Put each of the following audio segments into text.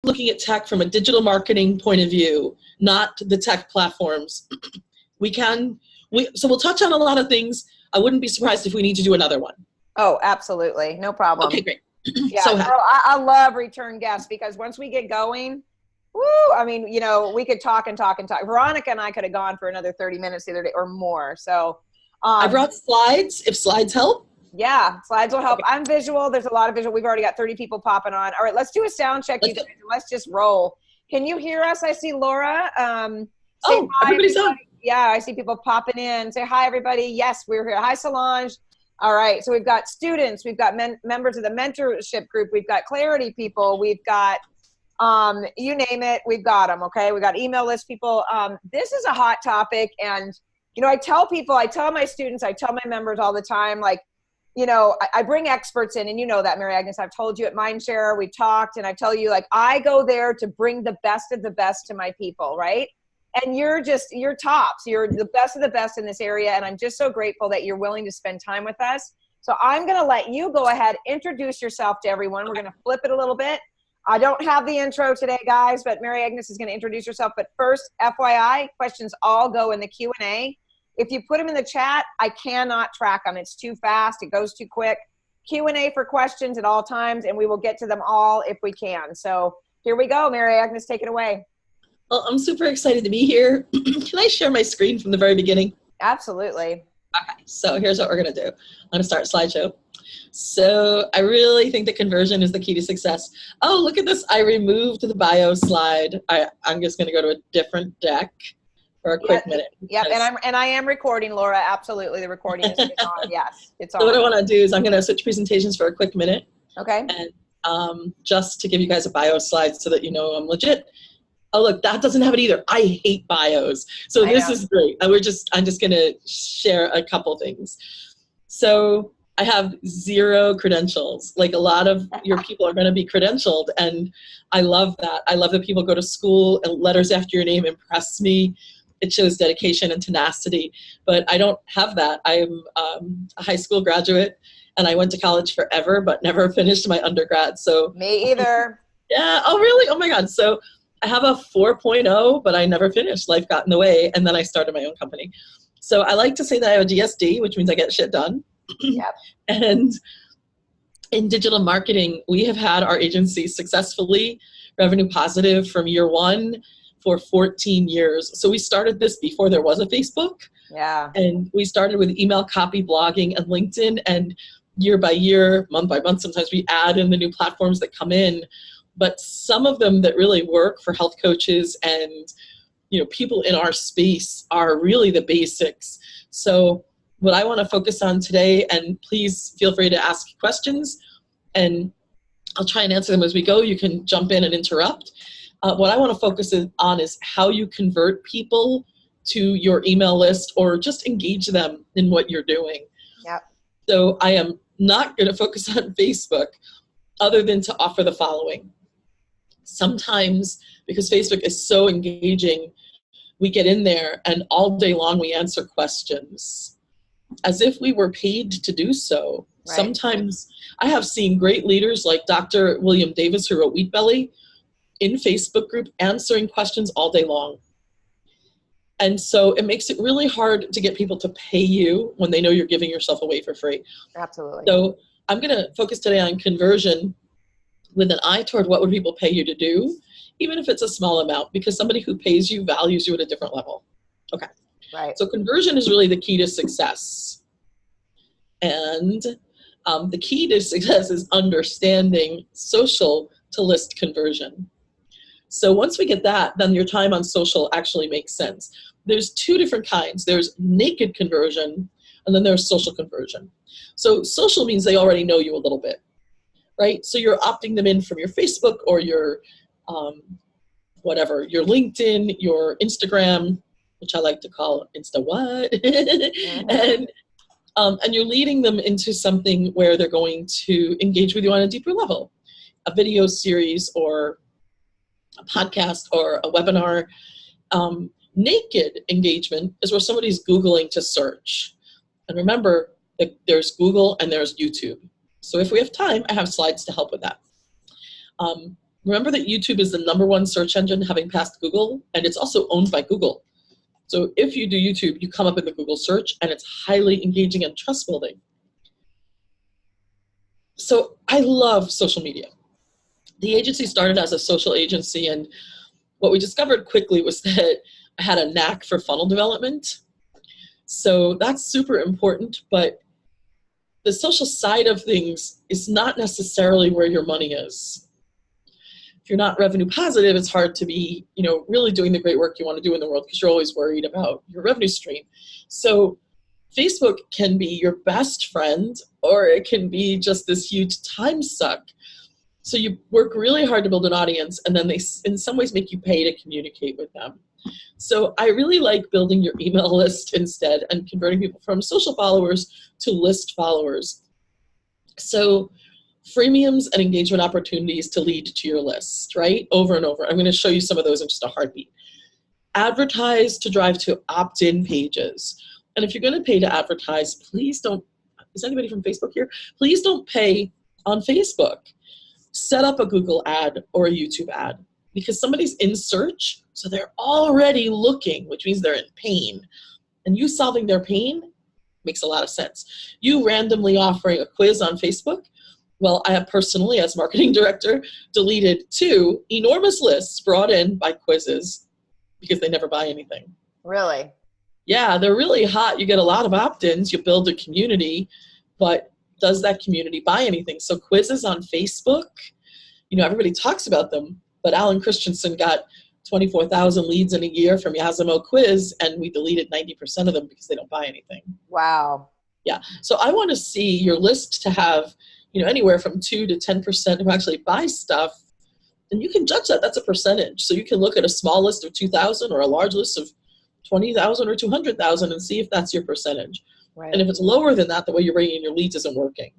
looking at tech from a digital marketing point of view, not the tech platforms. So we'll touch on a lot of things. I wouldn't be surprised if we need to do another one. Oh, absolutely. No problem. Okay, great. Yeah, So girl, I love return guests because once we get going, woo, I mean, we could talk and talk and talk. Veronica and I could have gone for another 30 minutes the other day or more. So I brought slides, if slides help. Yeah, slides will help. Okay. I'm visual. There's a lot of visual. We've already got 30 people popping on. All right, let's do a sound check. Let's just roll. Can you hear us? I see Laura. Say hi, everybody's on. Yeah, I see people popping in. Say hi, everybody. Yes, we're here. Hi, Solange. All right, so we've got students. We've got members of the mentorship group. We've got clarity people. We've got, you name it, we've got them, okay? We've got email list people. This is a hot topic, and, I tell my students, I tell my members all the time, like, I bring experts in, and you know that, Mary Agnes. I've told you at Mindshare, we talked, and I tell you, like, I go there to bring the best of the best to my people, right? And you're tops. You're the best of the best in this area, and I'm just so grateful that you're willing to spend time with us. So I'm going to let you go ahead, introduce yourself to everyone. We're going to flip it a little bit. I don't have the intro today, guys, but Mary Agnes is going to introduce herself. But first, FYI, questions all go in the Q&A. If you put them in the chat, I cannot track them. It's too fast. It goes too quick. Q&A for questions at all times, and we will get to them all if we can. So here we go. Mary Agnes, take it away. Well, I'm super excited to be here. Can I share my screen from the very beginning? Absolutely. Okay, so here's what we're going to do. I'm going to start slideshow. So I really think that conversion is the key to success. Oh, look at this. I removed the bio slide. I'm just going to go to a different deck for a quick minute. Yep, and I am recording, Laura. Absolutely, the recording is on. Yes, it's on. So what I want to do is I'm going to switch presentations for a quick minute. Okay. And just to give you guys a bio slide so that you know I'm legit. Oh, look, that doesn't have it either. I hate bios. So this is great. I'm just going to share a couple things. So I have 0 credentials. Like a lot of your people are going to be credentialed, and I love that. I love that people go to school and letters after your name impress me. It shows dedication and tenacity, but I don't have that. I'm a high school graduate, and I went to college forever, but never finished my undergrad. So me either. Yeah. Oh, really? Oh my God. So I have a 4.0, but I never finished. Life got in the way, and then I started my own company. So I like to say that I have a GSD, which means I get shit done. Yep. And in digital marketing, we have had our agency successfully revenue positive from year 1 for 14 years. So we started this before there was a Facebook. Yeah. And we started with email, copy, blogging, and LinkedIn. And year by year, month by month, sometimes we add in the new platforms that come in. But some of them that really work for health coaches and people in our space are really the basics. So what I want to focus on today, and please feel free to ask questions, and I'll try and answer them as we go. You can jump in and interrupt. What I want to focus on is how you convert people to your email list or just engage them in what you're doing. Yep. So I am not going to focus on Facebook other than to offer the following. Sometimes, because Facebook is so engaging, we get in there and all day long we answer questions as if we were paid to do so. Right. Sometimes I have seen great leaders like Dr. William Davis, who wrote Wheat Belly, in Facebook group answering questions all day long. And so it makes it really hard to get people to pay you when they know you're giving yourself away for free. Absolutely. So I'm going to focus today on conversion with an eye toward what would people pay you to do, even if it's a small amount, because somebody who pays you values you at a different level. Okay. Right. So conversion is really the key to success. And the key to success is understanding social to list conversion. So once we get that, then your time on social actually makes sense. There's 2 different kinds. There's naked conversion, and then there's social conversion. So social means they already know you a little bit, right? So you're opting them in from your Facebook or your whatever, your LinkedIn, your Instagram, which I like to call Insta what? And you're leading them into something where they're going to engage with you on a deeper level, a video series or a podcast or a webinar. Naked engagement is where somebody's Googling to search. And remember that there's Google and there's YouTube. So if we have time, I have slides to help with that. Remember that YouTube is the #1 search engine, having passed Google, and it's also owned by Google. So if you do YouTube, you come up in the Google search, and it's highly engaging and trust building. So I love social media. The agency started as a social agency, and what we discovered quickly was that I had a knack for funnel development. So that's super important, but the social side of things is not necessarily where your money is. If you're not revenue positive, it's hard to be, really doing the great work you want to do in the world because you're always worried about your revenue stream. So Facebook can be your best friend, or it can be just this huge time suck. So you work really hard to build an audience, and then they, in some ways, make you pay to communicate with them. So I really like building your email list instead and converting people from social followers to list followers. So freemiums and engagement opportunities to lead to your list, right? Over and over. I'm going to show you some of those in just a heartbeat. Advertise to drive to opt-in pages. And if you're going to pay to advertise, please don't, is anybody from Facebook here? Please don't pay on Facebook. Set up a Google ad or a YouTube ad, because somebody's in search, so they're already looking, which means they're in pain. And you solving their pain makes a lot of sense. You randomly offering a quiz on Facebook, well, I have personally, as marketing director, deleted 2 enormous lists brought in by quizzes because they never buy anything. Really? Yeah, they're really hot. You get a lot of opt-ins, you build a community, but does that community buy anything? So quizzes on Facebook, everybody talks about them, but Alan Christensen got 24,000 leads in a year from Yazimo Quiz, and we deleted 90% of them because they don't buy anything. Wow. Yeah, so I want to see your list to have, anywhere from 2 to 10% who actually buy stuff, and you can judge that. That's a percentage. So you can look at a small list of 2,000 or a large list of 20,000 or 200,000 and see if that's your percentage. Right. And if it's lower than that, the way you're bringing in your leads isn't working.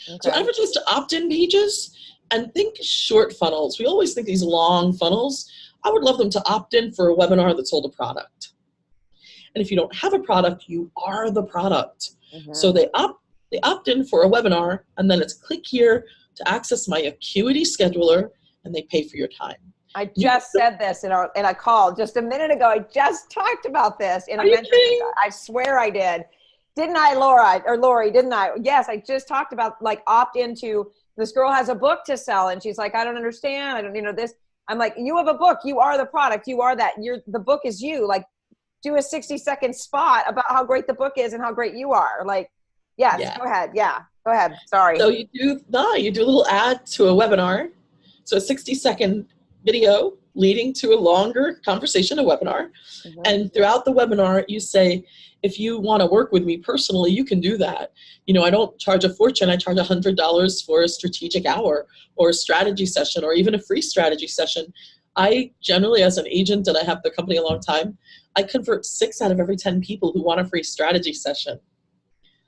Okay. So advertise to opt-in pages and think short funnels. We always think these long funnels. I would love them to opt in for a webinar that sold a product. And if you don't have a product, you are the product. Mm-hmm. So they opt in for a webinar, and then it's click here to access my Acuity scheduler, and they pay for your time. I just said this in a call just a minute ago. I just talked about this in a mentorship. I swear I did. Didn't I, Laura? Or Lori, didn't I? Yes, I just talked about opt into, this girl has a book to sell and she's like, I don't understand. I don't, this. I'm like, you have a book. You are the product. You are that. The book is you. Do a 60-second spot about how great the book is and how great you are. Yes, yeah. Go ahead. Yeah, go ahead. Sorry. So you do a little ad to a webinar. So a 60-second video leading to a longer conversation, a webinar. Mm-hmm. And throughout the webinar, you say, if you want to work with me personally, you can do that. I don't charge a fortune. I charge $100 for a strategic hour or a strategy session or even a free strategy session. I generally, as an agent, and I have the company a long time, I convert 6 out of every 10 people who want a free strategy session.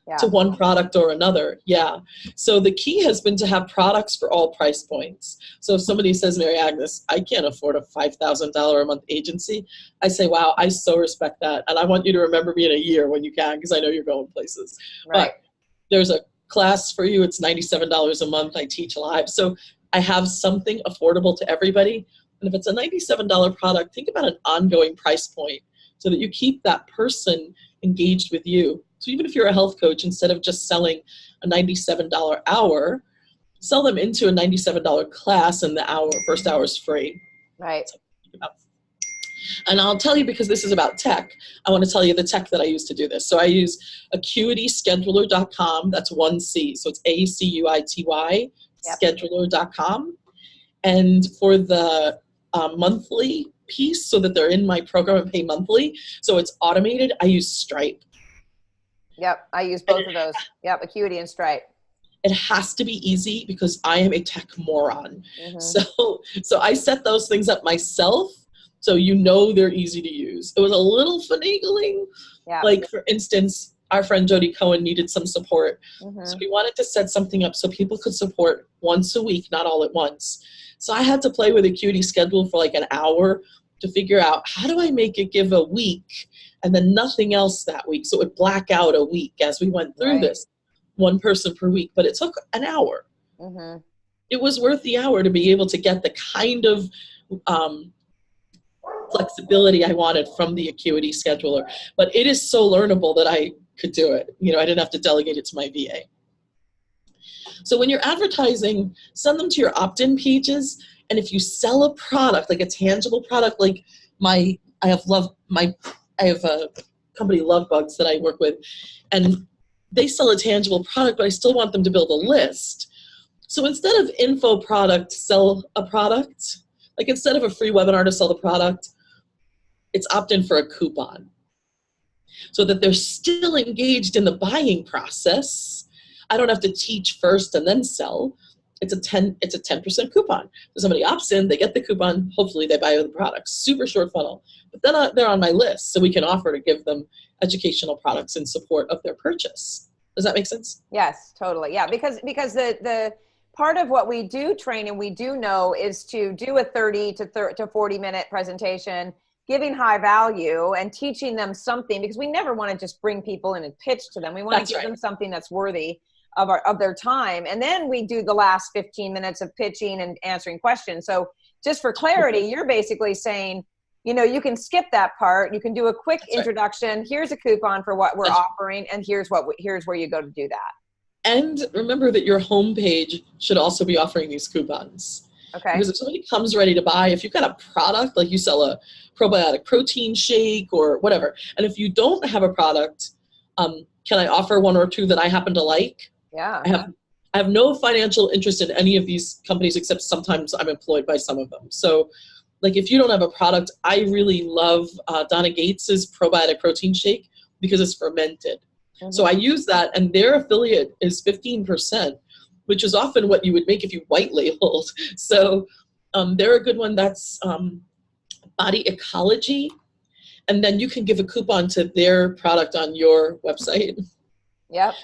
Yeah. To one product or another. Yeah. So the key has been to have products for all price points. So if somebody says, Mary Agnes, I can't afford a $5,000 a month agency, I say, wow, I so respect that. And I want you to remember me in a year when you can, because I know you're going places. Right. But there's a class for you. It's $97 a month. I teach live. So I have something affordable to everybody. And if it's a $97 product, think about an ongoing price point so that you keep that person engaged with you. So even if you're a health coach, instead of just selling a $97 hour, sell them into a $97 class, and the first hour is free. Right. And I'll tell you, because this is about tech, I want to tell you the tech that I use to do this. So I use acuityscheduler.com. That's 1 C. So it's ACUITY, yep. Scheduler.com. And for the monthly piece, so that they're in my program and pay monthly, so it's automated, I use Stripe. Yep, I use both of those. Yep, Acuity and Stripe. It has to be easy because I am a tech moron. Mm-hmm. So I set those things up myself, so they're easy to use. It was a little finagling. Yeah. For instance, our friend Jody Cohen needed some support. Mm-hmm. So we wanted to set something up so people could support once a week, not all at once. So I had to play with Acuity Schedule for an hour to figure out, how do I make it give a week and then nothing else that week? So it would black out a week as we went through this, 1 person per week, but it took an hour. Mm-hmm. it was worth the hour to be able to get the kind of flexibility I wanted from the Acuity scheduler. But it is so learnable that I could do it. You know, I didn't have to delegate it to my VA. So when you're advertising, send them to your opt-in pages. And if you sell a product, like a tangible product, like I have a company, Love Bugs, that I work with, and they sell a tangible product, but I still want them to build a list. So instead of info product, sell a product. Like instead of a free webinar to sell the product, it's opt-in for a coupon, so that they're still engaged in the buying process. I don't have to teach first and then sell. It's a 10% coupon. So somebody opts in, they get the coupon, hopefully they buy the product. Super short funnel. But then they're on my list, so we can offer to give them educational products in support of their purchase. Does that make sense? Yes, totally. Yeah, because the part of what we do train and we do know is to do a 30 to 40 minute presentation, giving high value and teaching them something, because we never want to just bring people in and pitch to them. We want to give them something that's worthy of their time. And then we do the last 15 minutes of pitching and answering questions. So just for clarity, you're basically saying, you know, you can skip that part. You can do a quick introduction. Here's a coupon for what we're offering, and here's where you go to do that. And remember that your homepage should also be offering these coupons. Okay. Because if somebody comes ready to buy, if you've got a product, like you sell a probiotic protein shake or whatever, and if you don't have a product, can I offer one or two that I happen to like? Yeah. I have no financial interest in any of these companies, except sometimes I'm employed by some of them. So like if you don't have a product, I really love Donna Gates's probiotic protein shake because it's fermented. Mm-hmm. So I use that, and their affiliate is 15%, which is often what you would make if you white labeled. So they're a good one. That's Body Ecology. And then you can give a coupon to their product on your website. Yep.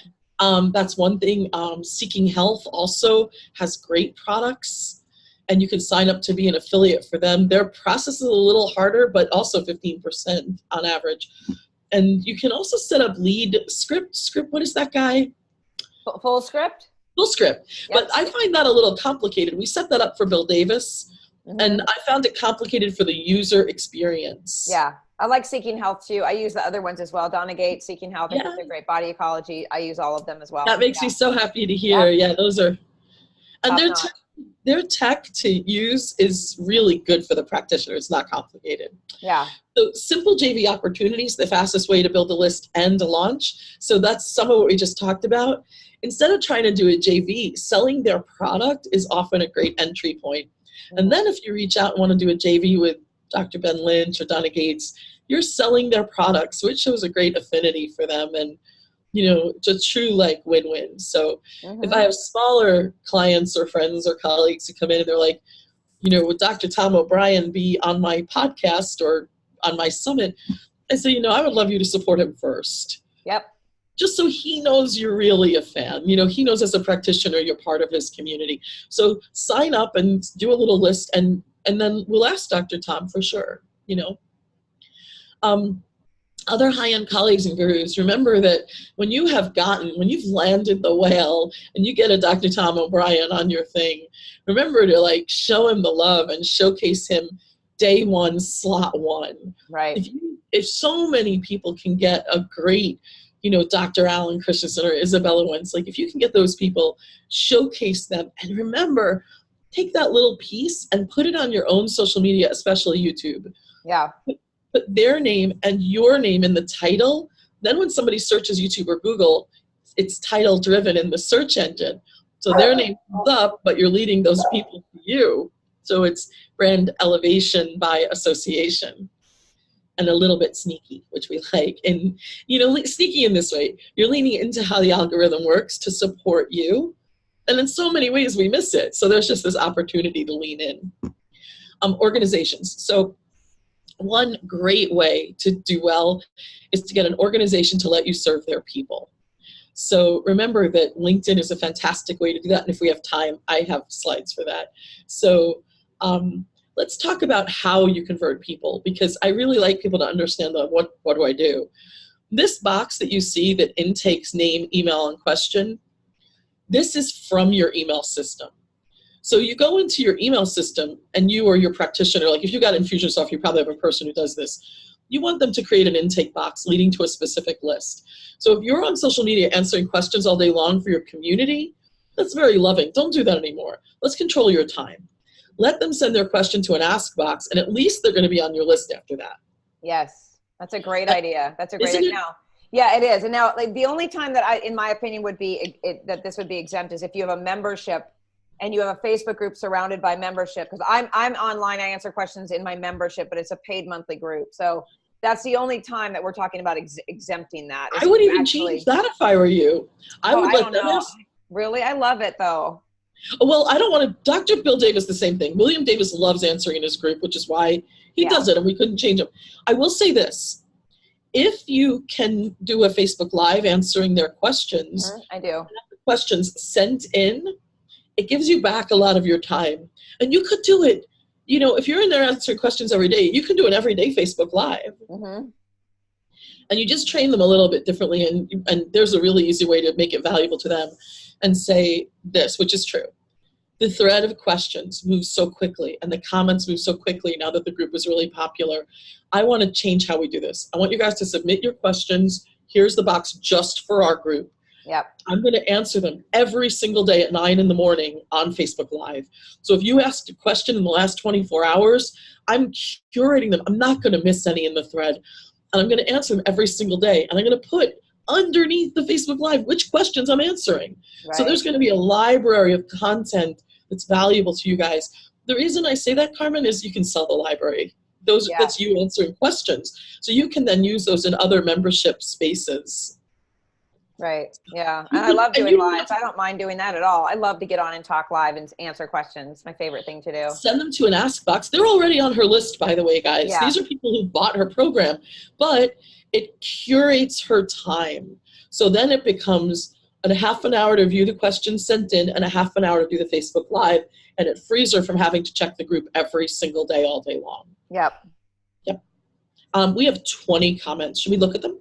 That's one thing. Seeking Health also has great products, and you can sign up to be an affiliate for them. Their process is a little harder, but also 15% on average. And you can also set up lead script. What is that guy? Full Script? Full Script. Yep. But I find that a little complicated. We set that up for Bill Davis, and I found it complicated for the user experience. Yeah. I like Seeking Health too. I use the other ones as well. Donna Gates, Seeking Health. I think they're great. Body Ecology. I use all of them as well. That makes me so happy to hear. Yeah, those are, and their tech to use is really good for the practitioner. It's not complicated. Yeah. So simple JV opportunities, the fastest way to build a list and a launch. So that's some of what we just talked about. Instead of trying to do a JV, selling their product is often a great entry point. And then if you reach out and want to do a JV with Dr. Ben Lynch or Donna Gates, you're selling their product. So it shows a great affinity for them, and, you know, it's a true like win-win. So if I have smaller clients or friends or colleagues who come in and they're like, you know, would Dr. Tom O'Brien be on my podcast or on my summit? I say, you know, I would love you to support him first. Yep. Just so he knows you're really a fan. You know, he knows as a practitioner you're part of his community. So sign up and do a little list, and then we'll ask Dr. Tom for sure, you know. Other high-end colleagues and gurus, remember that when you've landed the whale and you get a Dr. Tom O'Brien on your thing, remember to like show him the love and showcase him day one, slot one. Right. If so many people can get a great, you know, Dr. Alan Christensen or Isabella Wentz, like if you can get those people, showcase them, and remember, take that little piece and put it on your own social media, especially YouTube. Yeah. Put their name and your name in the title. Then when somebody searches YouTube or Google, it's title driven in the search engine. So their name comes up, but you're leading those people to you. So it's brand elevation by association. And a little bit sneaky, which we like. And, you know, sneaky in this way, you're leaning into how the algorithm works to support you. And in so many ways we miss it. So there's just this opportunity to lean in. Organizations. So one great way to do well is to get an organization to let you serve their people. So remember that LinkedIn is a fantastic way to do that. And if we have time, I have slides for that. So let's talk about how you convert people, because I really like people to understand what do I do. This box that you see that intakes name, email, and question, this is from your email system. So you go into your email system and you or your practitioner, like if you got Infusionsoft, you probably have a person who does this. You want them to create an intake box leading to a specific list. So if you're on social media answering questions all day long for your community, that's very loving. Don't do that anymore. Let's control your time. Let them send their question to an ask box, and at least they're going to be on your list after that. Yes, that's a great idea. That's a great Isn't idea. Now, yeah, it is. And now, like, the only time that in my opinion, would be that this would be exempt is if you have a membership and you have a Facebook group surrounded by membership. Because I'm online, I answer questions in my membership, but it's a paid monthly group. So that's the only time that we're talking about exempting that. I would even change that if I were you. I would let them ask. Really? I love it though. Well, I don't want to, Dr. Bill Davis, the same thing. William Davis loves answering in his group, which is why he does it, and we couldn't change him. I will say this. If you can do a Facebook Live answering their questions, I do. Questions sent in, it gives you back a lot of your time. And you could do it, you know, if you're in there answering questions every day, you can do an everyday Facebook Live. And you just train them a little bit differently, and there's a really easy way to make it valuable to them and say this, which is true. The thread of questions moves so quickly and the comments move so quickly now that the group is really popular. I want to change how we do this. I want you guys to submit your questions. Here's the box just for our group. Yep. I'm going to answer them every single day at 9 in the morning on Facebook Live. So if you asked a question in the last 24 hours, I'm curating them. I'm not going to miss any in the thread. And I'm going to answer them every single day. And I'm going to put underneath the Facebook Live which questions I'm answering. Right. So there's going to be a library of content that's valuable to you guys. The reason I say that, Carmen, is you can sell the library. That's you answering questions. So you can then use those in other membership spaces. Right. Yeah. And I love doing lives. I don't mind doing that at all. I love to get on and talk live and answer questions. My favorite thing to do. Send them to an ask box. They're already on her list, by the way, guys. Yeah. These are people who bought her program, but it curates her time. So then it becomes a half an hour to view the questions sent in and a half an hour to do the Facebook Live. And it frees her from having to check the group every single day, all day long. Yep. Yep. We have 20 comments. Should we look at them?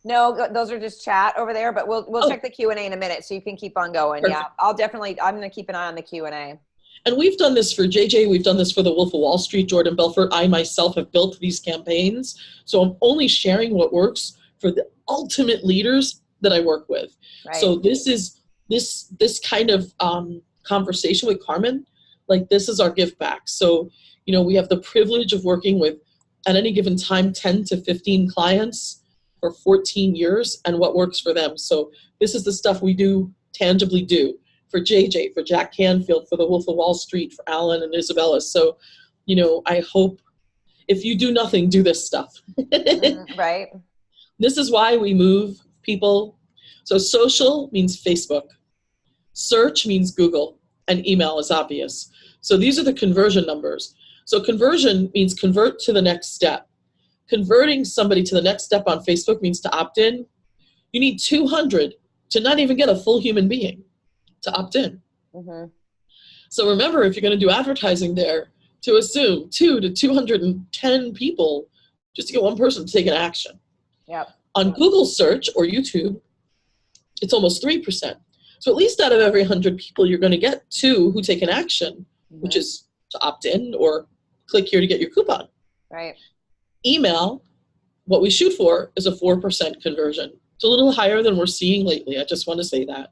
No, those are just chat over there, but we'll check the Q&A in a minute so you can keep on going. Perfect. Yeah, I'm going to keep an eye on the Q&A. And we've done this for JJ. We've done this for the Wolf of Wall Street, Jordan Belfort. I myself have built these campaigns. So I'm only sharing what works for the ultimate leaders that I work with. Right. So this is this kind of conversation with Carmen, like this is our gift back. So, you know, we have the privilege of working with, at any given time, 10 to 15 clients for 14 years and what works for them. So this is the stuff we tangibly do for JJ, for Jack Canfield, for the Wolf of Wall Street, for Alan and Isabella. So, you know, I hope if you do nothing, do this stuff. Right. This is why we move people. So social means Facebook. Search means Google. And email is obvious. So these are the conversion numbers. So conversion means convert to the next step. Converting somebody to the next step on Facebook means to opt in. You need 200 to not even get a full human being to opt in. So remember, if you're going to do advertising there, to assume 2 to 210 people just to get one person to take an action. Yep. On Google search or YouTube, it's almost 3%. So at least out of every 100 people, you're going to get 2 who take an action, which is to opt in or click here to get your coupon. Right. Email, what we shoot for is a 4% conversion. It's a little higher than we're seeing lately. I just want to say that.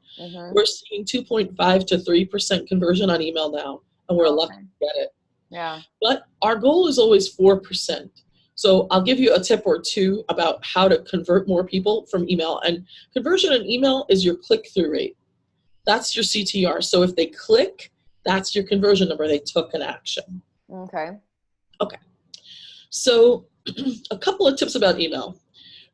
We're seeing 2.5 to 3% conversion on email now, and we're lucky to get it. Yeah. But our goal is always 4%. So I'll give you a tip or two about how to convert more people from email. And conversion in email is your click-through rate. That's your CTR. So if they click, that's your conversion number. They took an action. Okay. Okay. So a couple of tips about email.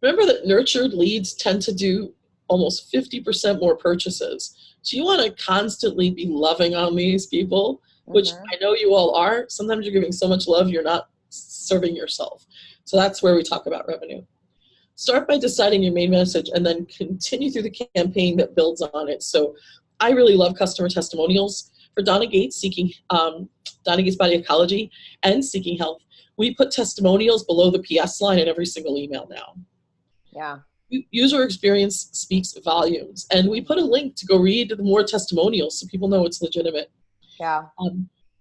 Remember that nurtured leads tend to do almost 50% more purchases. So you want to constantly be loving on these people, which I know you all are. Sometimes you're giving so much love, you're not serving yourself. So that's where we talk about revenue. Start by deciding your main message and then continue through the campaign that builds on it. So I really love customer testimonials. For Donna Gates, Donna Gates Body Ecology and Seeking Health, we put testimonials below the PS line in every single email now. Yeah. User experience speaks volumes. And we put a link to go read more testimonials so people know it's legitimate. Yeah.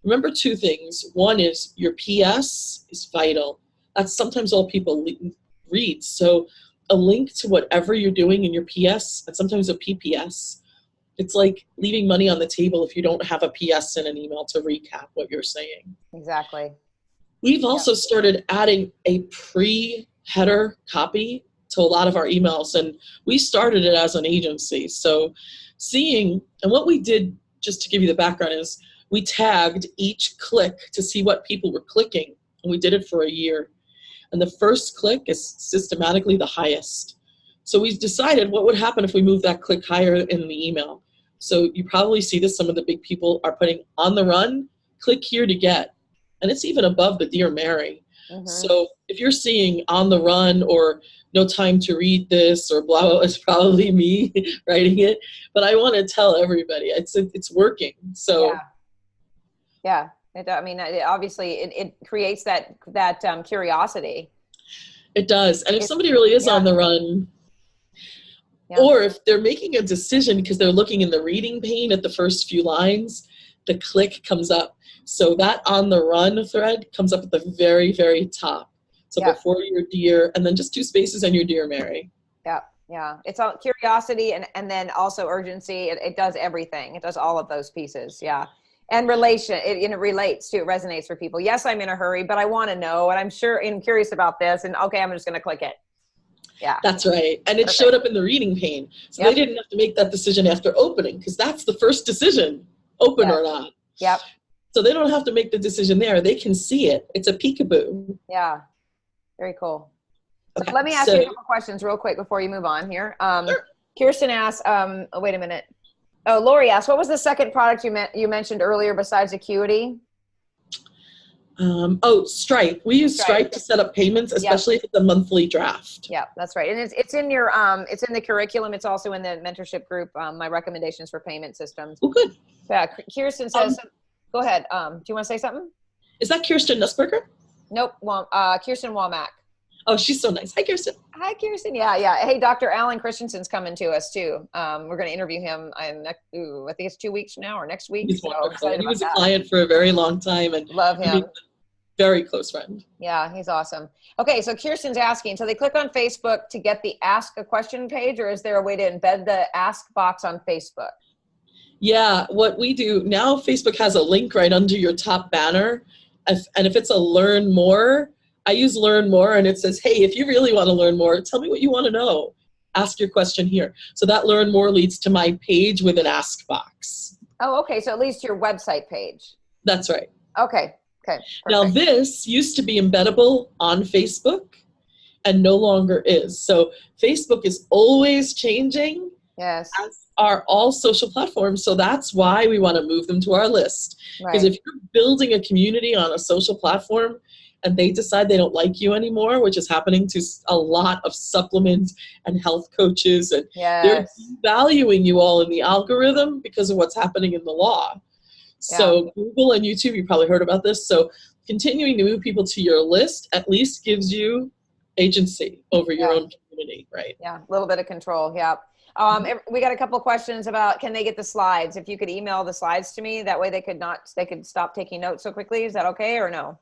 Remember two things. One is your PS is vital. That's sometimes all people read. So a link to whatever you're doing in your PS, and sometimes a PPS, it's like leaving money on the table if you don't have a PS in an email to recap what you're saying. Exactly. We've also started adding a pre-header copy to a lot of our emails, and we started it as an agency. So and what we did, just to give you the background, is we tagged each click to see what people were clicking, and we did it for a year. And the first click is systematically the highest. So we decided what would happen if we moved that click higher in the email. So you probably see this, some of the big people are putting on the run, click here to get. And it's even above the Dear Mary. Mm-hmm. So if you're seeing on the run or no time to read this or blah, blah, it's probably me writing it. But I want to tell everybody it's working. So yeah. Obviously it creates that curiosity. It does. And if somebody really is on the run, or if they're making a decision because they're looking in the reading pane at the first few lines, the click comes up. So that on the run thread comes up at the very, very top. So before your dear, and then just 2 spaces and your Dear Mary. Yeah. Yeah. It's all curiosity and then also urgency. It does everything. It does all of those pieces. Yeah. And it relates to, it resonates for people. Yes, I'm in a hurry, but I want to know, and I'm curious about this, and okay, I'm just going to click it. Yeah. That's right. And it showed up in the reading pane. So they didn't have to make that decision after opening, because that's the first decision, open or not. Yep. So they don't have to make the decision there. They can see it. It's a peekaboo. Yeah. Very cool. So let me ask you a couple questions real quick before you move on here. Sure. Kirsten asked, wait a minute. Oh, Lori asked, what was the second product you mentioned earlier besides Acuity? Stripe. We use Stripe to set up payments, especially if it's a monthly draft. Yeah, that's right. And it's in your it's in the curriculum. It's also in the mentorship group. My recommendations for payment systems. Oh, good. Yeah, Kirsten says. Go ahead. Do you want to say something? Is that Kirsten Nussberger? Nope. Kirsten Womack. Oh, she's so nice. Hi, Kirsten. Hi, Kirsten. Yeah. Hey, Dr. Alan Christensen's coming to us too. We're going to interview him. I think it's 2 weeks from now or next week. He's wonderful. He was a client for a very long time, and love him. Very close friend. Yeah, he's awesome. Okay, so Kirsten's asking, so they click on Facebook to get the Ask a Question page, or is there a way to embed the Ask box on Facebook? Yeah, what we do now, Facebook has a link right under your top banner. And if it's a Learn More, I use Learn More, and it says, hey, if you really want to learn more, tell me what you want to know. Ask your question here. So that Learn More leads to my page with an Ask box. Oh, okay. So it leads to your website page. That's right. Okay. Perfect. Now this used to be embeddable on Facebook and no longer is. So Facebook is always changing. Yes. As are all social platforms. So that's why we want to move them to our list. Because if you're building a community on a social platform and they decide they don't like you anymore, which is happening to a lot of supplements and health coaches, and they're valuing you all in the algorithm because of what's happening in the law. So Google and YouTube, you probably heard about this. So continuing to move people to your list at least gives you agency over your own community, right? Yeah, a little bit of control, we got a couple of questions about, can they get the slides? If you could email the slides to me, that way they could stop taking notes so quickly. Is that okay or no?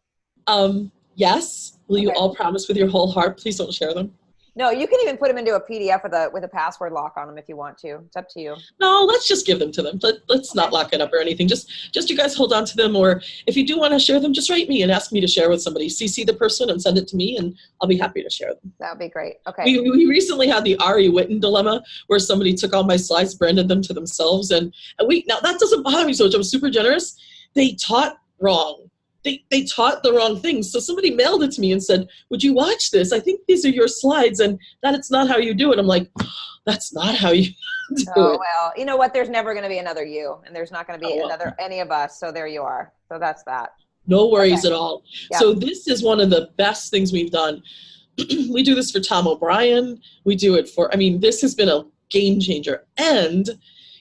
Yes. Will you all promise with your whole heart, please don't share them? No, you can even put them into a PDF with a password lock on them if you want to. It's up to you. No, let's just give them to them. Let's not lock it up or anything. Just you guys hold on to them, or if you do want to share them, just write me and ask me to share with somebody. CC the person and send it to me, and I'll be happy to share them. That would be great. Okay. We recently had the Ari Whitten dilemma where somebody took all my slides, branded them to themselves, and now that doesn't bother me so much. I'm super generous. They taught wrong. They taught the wrong things. So somebody mailed it to me and said, would you watch this? I think these are your slides, and that it's not how you do it. I'm like, that's not how you do it. Well, you know what? There's never going to be another you, and there's not going to be any of us. So there you are. So that's that. No worries at all. Yep. So this is one of the best things we've done. We do this for Tom O'Brien. We do it for, this has been a game changer. And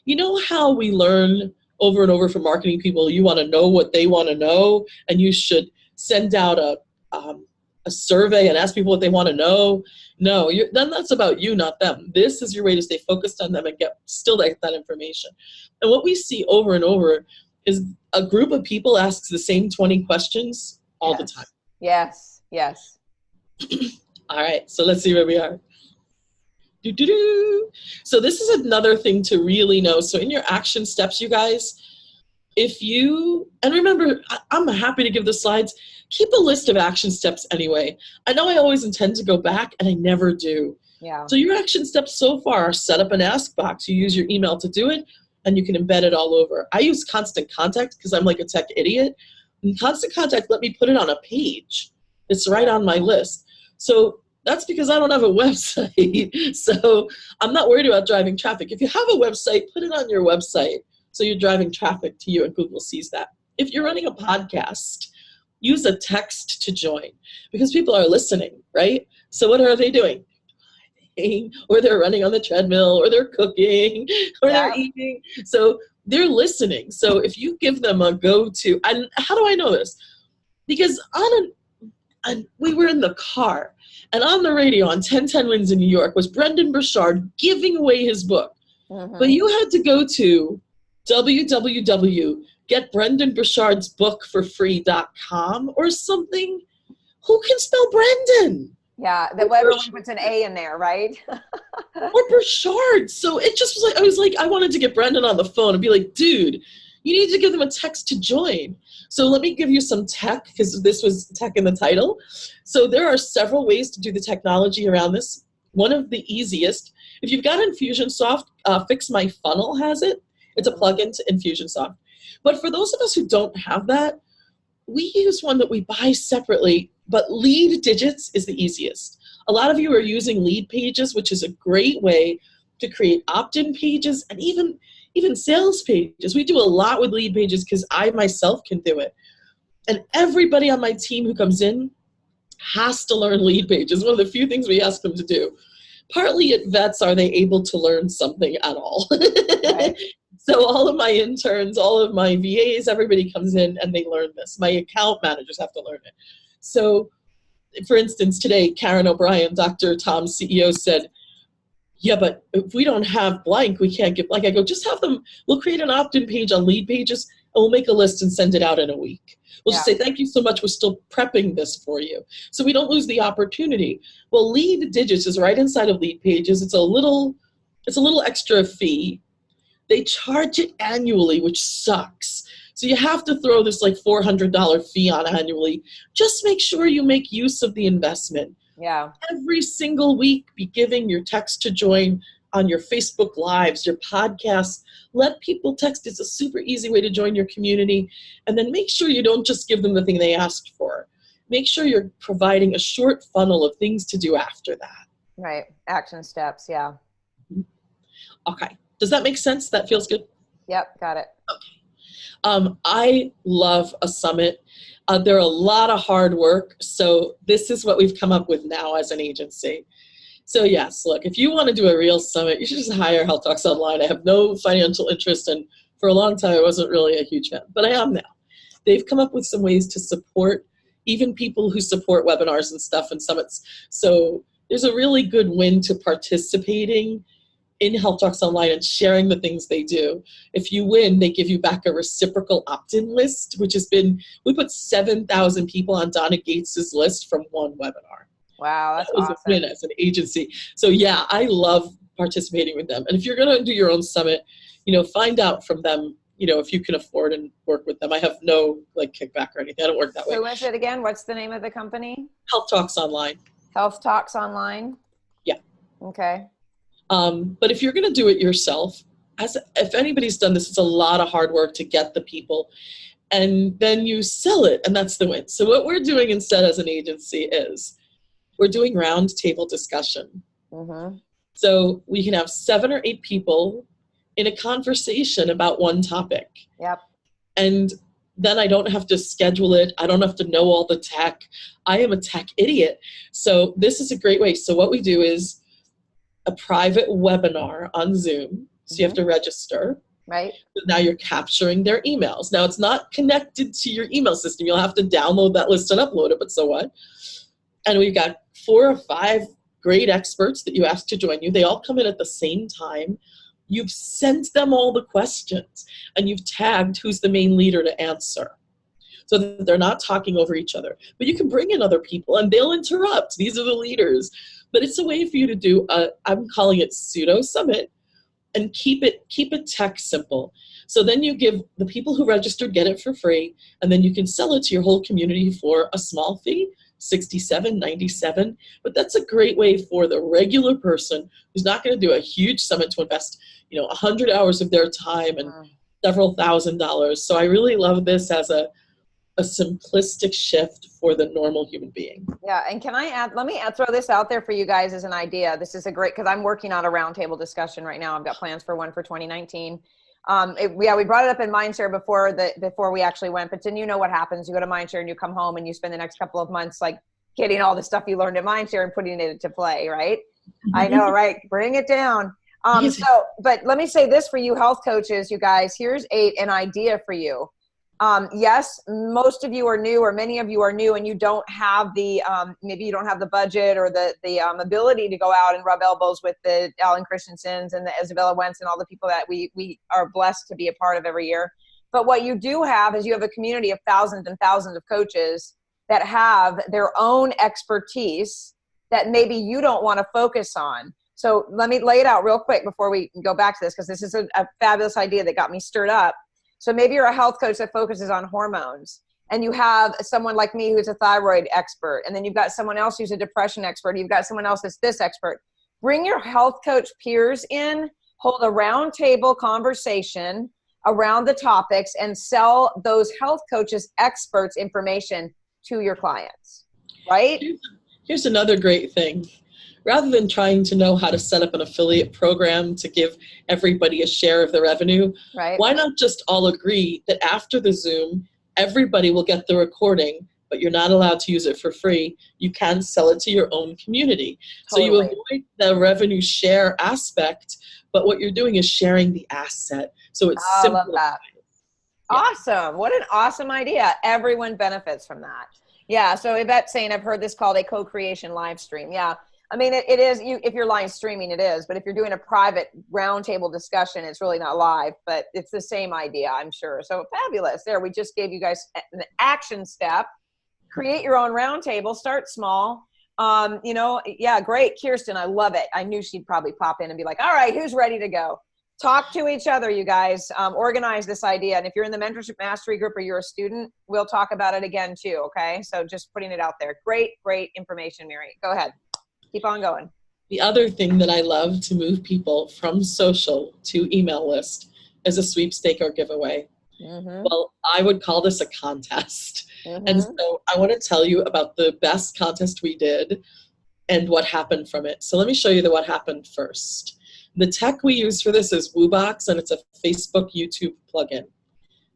you know how we learn over and over from marketing people, you want to know what they want to know, and you should send out a survey and ask people what they want to know. No, then that's about you, not them. This is your way to stay focused on them and still get that information. And what we see over and over is a group of people asks the same 20 questions all the time. Yes, yes. All right, so let's see where we are. So this is another thing to really know. So in your action steps, you guys, and remember, I'm happy to give the slides, keep a list of action steps anyway. I know I always intend to go back, and I never do. Yeah. So your action steps so far are set up an ask box. You use your email to do it, and you can embed it all over. I use Constant Contact because I'm like a tech idiot. And Constant Contact let me put it on a page. It's right on my list. So that's because I don't have a website. So I'm not worried about driving traffic. If you have a website, put it on your website so you're driving traffic to you and Google sees that. If you're running a podcast, use a text to join because people are listening, right? So what are they doing? Or they're running on the treadmill, or they're cooking, or they're eating. So they're listening. So if you give them a go-to, and how do I know this? Because we were in the car, and on the radio on 1010 Wins in New York was Brendan Burchard giving away his book. But you had to go to www.getbrendanburchard'sbookforfree.com or something. Who can spell Brendan? Yeah, that everyone puts an A in there, right? Or Burchard. So it just was like, I wanted to get Brendan on the phone and be like, dude, you need to give them a text to join. So let me give you some tech, because this was tech in the title. So there are several ways to do the technology around this. One of the easiest, if you've got Infusionsoft, Fix My Funnel has it. It's a plugin to Infusionsoft. But for those of us who don't have that, we use one that we buy separately, but Lead Digits is the easiest. A lot of you are using Lead Pages, which is a great way to create opt-in pages and even sales pages. We do a lot with Lead Pages because I myself can do it. And everybody on my team who comes in has to learn Lead Pages. One of the few things we ask them to do. Partly it vets, are they able to learn something at all? Right. So all of my interns, all of my VAs, everybody comes in and they learn this. My account managers have to learn it. So, for instance, today, Karen O'Brien, Dr. Tom's CEO, said, yeah, but if we don't have blank, we can't get blank. I go, just have them, we'll create an opt-in page on Lead Pages, and we'll make a list and send it out in a week. We'll just say, thank you so much, we're still prepping this for you. So we don't lose the opportunity. Well, Lead Digits is right inside of Lead Pages. It's a little extra fee. They charge it annually, which sucks. So you have to throw this like $400 fee on annually. Just make sure you make use of the investment. Yeah. Every single week, be giving your text to join on your Facebook Lives, your podcasts. Let people text. It's a super easy way to join your community. And then make sure you don't just give them the thing they asked for. Make sure you're providing a short funnel of things to do after that. Right. Action steps. Yeah. Okay. Does that make sense? That feels good? Yep. Got it. Okay. I love a summit. They're a lot of hard work. So this is what we've come up with now as an agency. So yes, look, if you want to do a real summit, you should just hire Health Talks Online. I have no financial interest, and for a long time I wasn't really a huge fan, but I am now. They've come up with some ways to support even people who support webinars and stuff and summits. So there's a really good win to participating in Health Talks Online and sharing the things they do. If you win, they give you back a reciprocal opt-in list, which has been, we put 7,000 people on Donna Gates's list from one webinar. Wow, that's awesome. A win as an agency. So yeah, I love participating with them. And if you're going to do your own summit, find out from them, if you can afford and work with them. I have no kickback or anything. I don't work that way. Who is it again? What's the name of the company? Health Talks Online. Health Talks Online? Yeah. Okay. But if you're going to do it yourself, if anybody's done this, it's a lot of hard work to get the people, and then you sell it, and that's the win. So what we're doing instead as an agency is we're doing round table discussion. Mm-hmm. So we can have 7 or 8 people in a conversation about one topic. Yep. And then I don't have to schedule it. I don't have to know all the tech. I am a tech idiot. So this is a great way. So what we do is a private webinar on Zoom. So you have to register. Right. So now you're capturing their emails. Now it's not connected to your email system. You'll have to download that list and upload it, but so what? And we've got 4 or 5 great experts that you ask to join you. They all come in at the same time. you've sent them all the questions and you've tagged who's the main leader to answer, so that they're not talking over each other. But you can bring in other people and they'll interrupt. These are the leaders. But it's a way for you to do I'm calling it pseudo summit, and keep it tech simple. So then you give the people who registered, get it for free, and then you can sell it to your whole community for a small fee, $67, $97. But that's a great way for the regular person who's not going to do a huge summit to invest, 100 hours of their time and several $1,000s. So I really love this as a simplistic shift for the normal human being. Yeah, and can I add, throw this out there for you guys as an idea. This is a great, because I'm working on a roundtable discussion right now. I've got plans for one for 2019. We brought it up in Mindshare before we actually went, but then you know what happens. You go to Mindshare and you come home and you spend the next couple of months like getting all the stuff you learned at Mindshare and putting it into play, right? I know, right? Bring it down. But let me say this for you health coaches, you guys, here's an idea for you. Yes, most of you are new, or many of you are new, and you don't have the, maybe you don't have the budget or the ability to go out and rub elbows with the Alan Christensen's and the Isabella Wentz and all the people that we are blessed to be a part of every year. But what you do have is you have a community of thousands and thousands of coaches that have their own expertise that maybe you don't want to focus on. So let me lay it out real quick before we go back to this, because this is a fabulous idea that got me stirred up. So maybe you're a health coach that focuses on hormones, and you have someone like me who's a thyroid expert, and then you've got someone else who's a depression expert. You've got someone else that's this expert. Bring your health coach peers in, hold a round table conversation around the topics, and sell those health coaches experts information to your clients, right? Here's another great thing. Rather than trying to know how to set up an affiliate program to give everybody a share of the revenue, right, why not just all agree that after the Zoom, everybody will get the recording, but you're not allowed to use it for free. You can sell it to your own community. Totally. So you avoid the revenue share aspect, but what you're doing is sharing the asset. So it's simple. I love that. Yeah. Awesome. What an awesome idea. Everyone benefits from that. Yeah. So Yvette's saying, I've heard this called a co-creation live stream. Yeah. I mean, it is, if you're live streaming, it is, but if you're doing a private roundtable discussion, it's really not live, but it's the same idea, I'm sure. So fabulous. There, we just gave you guys an action step. Create your own roundtable, start small. Yeah, great. Kirsten, I love it. I knew she'd probably pop in and be like, all right, who's ready to go? Talk to each other, you guys. Organize this idea. And if you're in the Mentorship Mastery Group or you're a student, we'll talk about it again too, okay? So just putting it out there. Great, great information, Mary. Go ahead. Keep on going. The other thing that I love to move people from social to email list is a sweepstake or giveaway. Mm-hmm. Well, I would call this a contest. Mm-hmm. And so I want to tell you about the best contest we did and what happened from it. So let me show you what happened first. The tech we use for this is WooBox, and it's a Facebook YouTube plugin.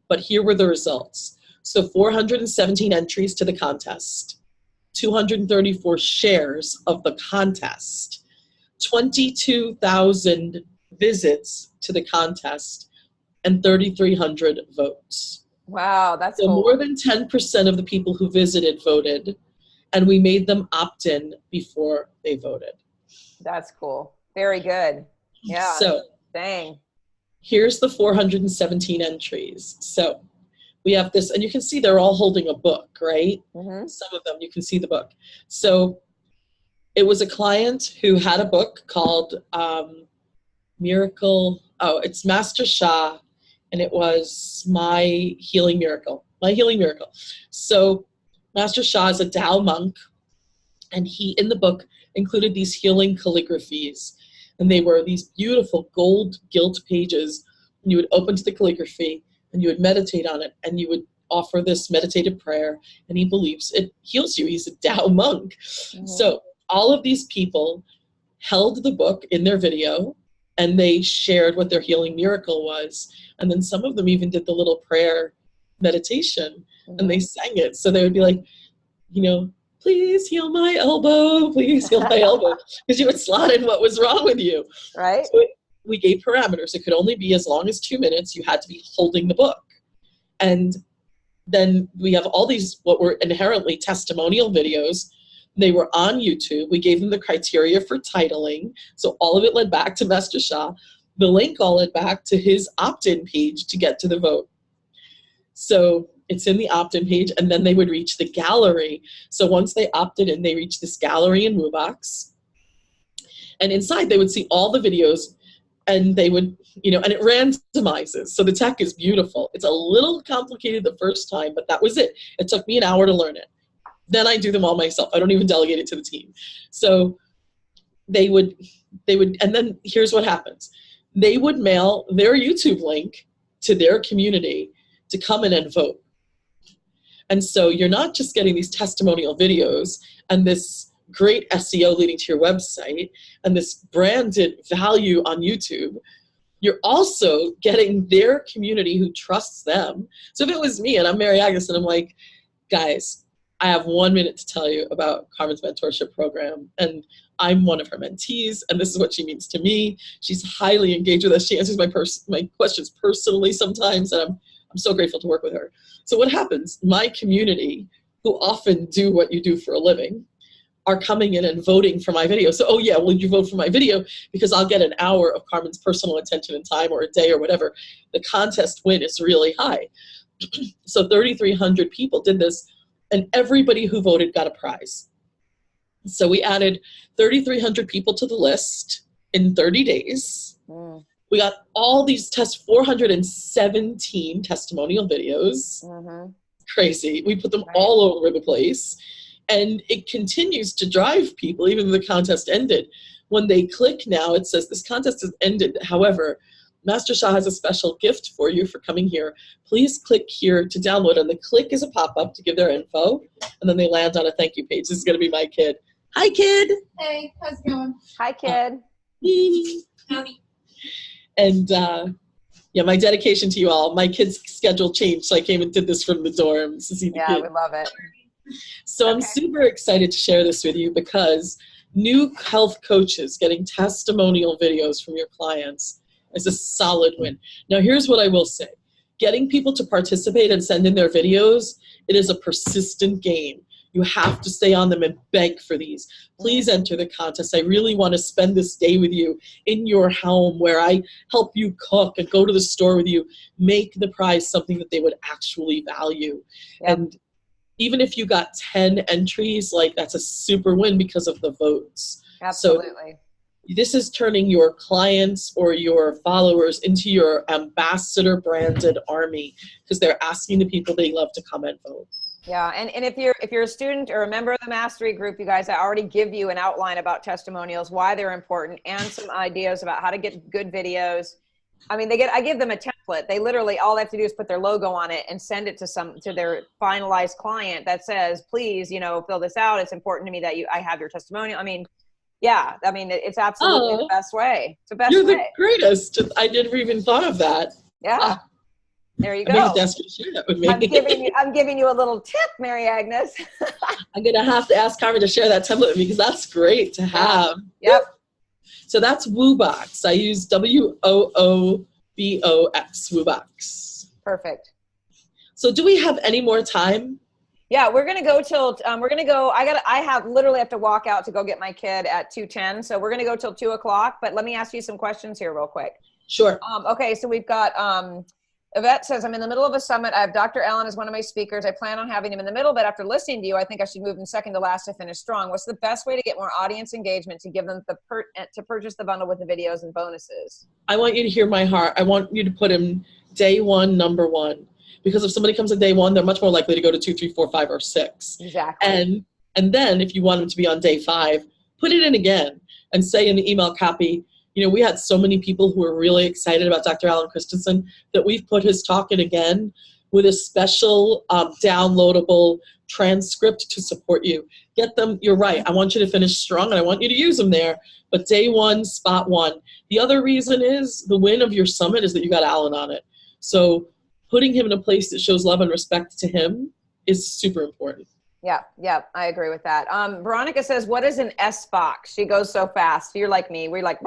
But here were the results. So 417 entries to the contest. 234 shares of the contest, 22,000 visits to the contest, and 3,300 votes. Wow, that's so cool. More than 10% of the people who visited voted, and we made them opt in before they voted. That's cool. Very good. Yeah. So, dang. Here's the 417 entries. So we have this, and you can see they're all holding a book, right? Mm-hmm. Some of them, you can see the book. So it was a client who had a book called Miracle. Oh, it's Master Sha, and it was My Healing Miracle. So Master Sha is a Tao monk, and he, in the book, included these healing calligraphies. And they were these beautiful gold gilt pages. And you would open to the calligraphy, and you would meditate on it, and you would offer this meditative prayer, and he believes it heals you. He's a Tao monk. Mm-hmm. So all of these people held the book in their video, and they shared what their healing miracle was. And then some of them even did the little prayer meditation, mm-hmm. and they sang it. So they would be like, please heal my elbow, please heal my elbow, because you would slot in what was wrong with you. Right. So we gave parameters. It could only be as long as 2 minutes. You had to be holding the book. And then we have all these, what were inherently testimonial videos. They were on YouTube. We gave them the criteria for titling. So all of it led back to Master Sha. the link all led back to his opt-in page to get to the vote. So it's in the opt-in page, and then they would reach the gallery. So once they opted in, they reached this gallery in WooBox. And inside they would see all the videos, and they would, and it randomizes. So the tech is beautiful. It's a little complicated the first time, but that was it. It took me an hour to learn it. Then I do them all myself. I don't even delegate it to the team. So they would, and then here's what happens. They would mail their YouTube link to their community to come in and vote. And so you're not just getting these testimonial videos and this great SEO leading to your website and this branded value on YouTube. You're also getting their community who trusts them. So if it was me and I'm Mary Agnes and I'm like, guys, I have 1 minute to tell you about Carmen's mentorship program, and I'm one of her mentees, and this is what she means to me. She's highly engaged with us. She answers my questions personally sometimes, and I'm so grateful to work with her. So what happens? My community, who often do what you do for a living, are coming in and voting for my video. So, oh yeah, well, you vote for my video because I'll get an hour of Carmen's personal attention and time, or a day or whatever. The contest win is really high. So 3,300 people did this, and everybody who voted got a prize. So we added 3,300 people to the list in 30 days. Mm. We got all these 417 testimonial videos. Mm-hmm. Crazy. We put them all over the place. And it continues to drive people, even though the contest ended. When they click now, it says, this contest has ended. However, Master Shah has a special gift for you for coming here. Please click here to download. And the click is a pop-up to give their info. And then they land on a thank you page. This is going to be my kid. Hi, kid. Hey, how's it going? Hi, kid. Howdy. And yeah, my dedication to you all. My kid's schedule changed, so I came and did this from the dorms to see the kid. We love it. So I'm super excited to share this with you because new health coaches getting testimonial videos from your clients is a solid win. Now, here's what I will say. Getting people to participate and send in their videos, it is a persistent game. You have to stay on them and beg for these. Please enter the contest. I really want to spend this day with you in your home where I help you cook and go to the store with you. Make the prize something that they would actually value. Yep. And even if you got 10 entries, like that's a super win because of the votes. Absolutely. So this is turning your clients or your followers into your ambassador branded army because they're asking the people they love to come and vote. Yeah, and if you're a student or a member of the mastery group, you guys, I already give you an outline about testimonials, why they're important, and some ideas about how to get good videos. I mean, I give them a template. They literally, all they have to do is put their logo on it and send it to their finalized client that says, please, fill this out. It's important to me that I have your testimonial. I mean, yeah, I mean, it's absolutely the best way. It's the best way. You're the greatest. I never even thought of that. Yeah. There you go. I'm going to share that with me. I'm giving you a little tip, Mary Agnes. I'm going to have to ask Carmen to share that template with me because that's great to have. Yep. So that's WooBox. I use WOOBOX, WooBox. Perfect. So do we have any more time? Yeah, we're going to go till, I literally have to walk out to go get my kid at 2:10. So we're going to go till 2 o'clock, but let me ask you some questions here real quick. Sure. Okay. So we've got, Yvette says, I'm in the middle of a summit. I have Dr. Allen as one of my speakers. I plan on having him in the middle, but after listening to you, I think I should move him second to last to finish strong. What's the best way to get more audience engagement to give them to purchase the bundle with the videos and bonuses? I want you to hear my heart. I want you to put him day one, number one. Because if somebody comes on day one, they're much more likely to go to 2, 3, 4, 5, or 6. Exactly. And then if you want them to be on day 5, put it in again and say in the email copy, we had so many people who were really excited about Dr. Alan Christensen that we've put his talk in again with a special downloadable transcript to support you. Get them, you're right, I want you to finish strong and I want you to use them there, but day 1, spot 1. The other reason is the win of your summit is that you got Alan on it. So putting him in a place that shows love and respect to him is super important. Yeah, I agree with that. Veronica says, what is an S box? She goes so fast. You're like me. We're like,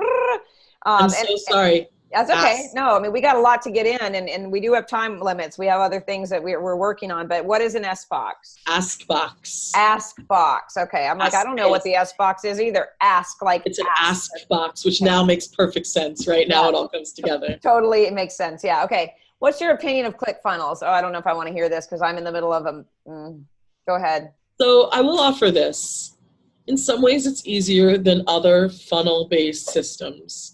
I'm so sorry. That's okay. Ask, No, I mean, we got a lot to get in, and we do have time limits. We have other things that we're working on, but what is an S box? ask box. Ask box. Okay. I'm like, I Ask don't know what is- the S box is either. Ask, like It's an ask. ask box, which now makes perfect sense. Right now, it all comes together. Totally. It makes sense. Yeah. Okay. What's your opinion of ClickFunnels? Oh, I don't know if I want to hear this because I'm in the middle of them. Go ahead. So I will offer this. In some ways, it's easier than other funnel-based systems.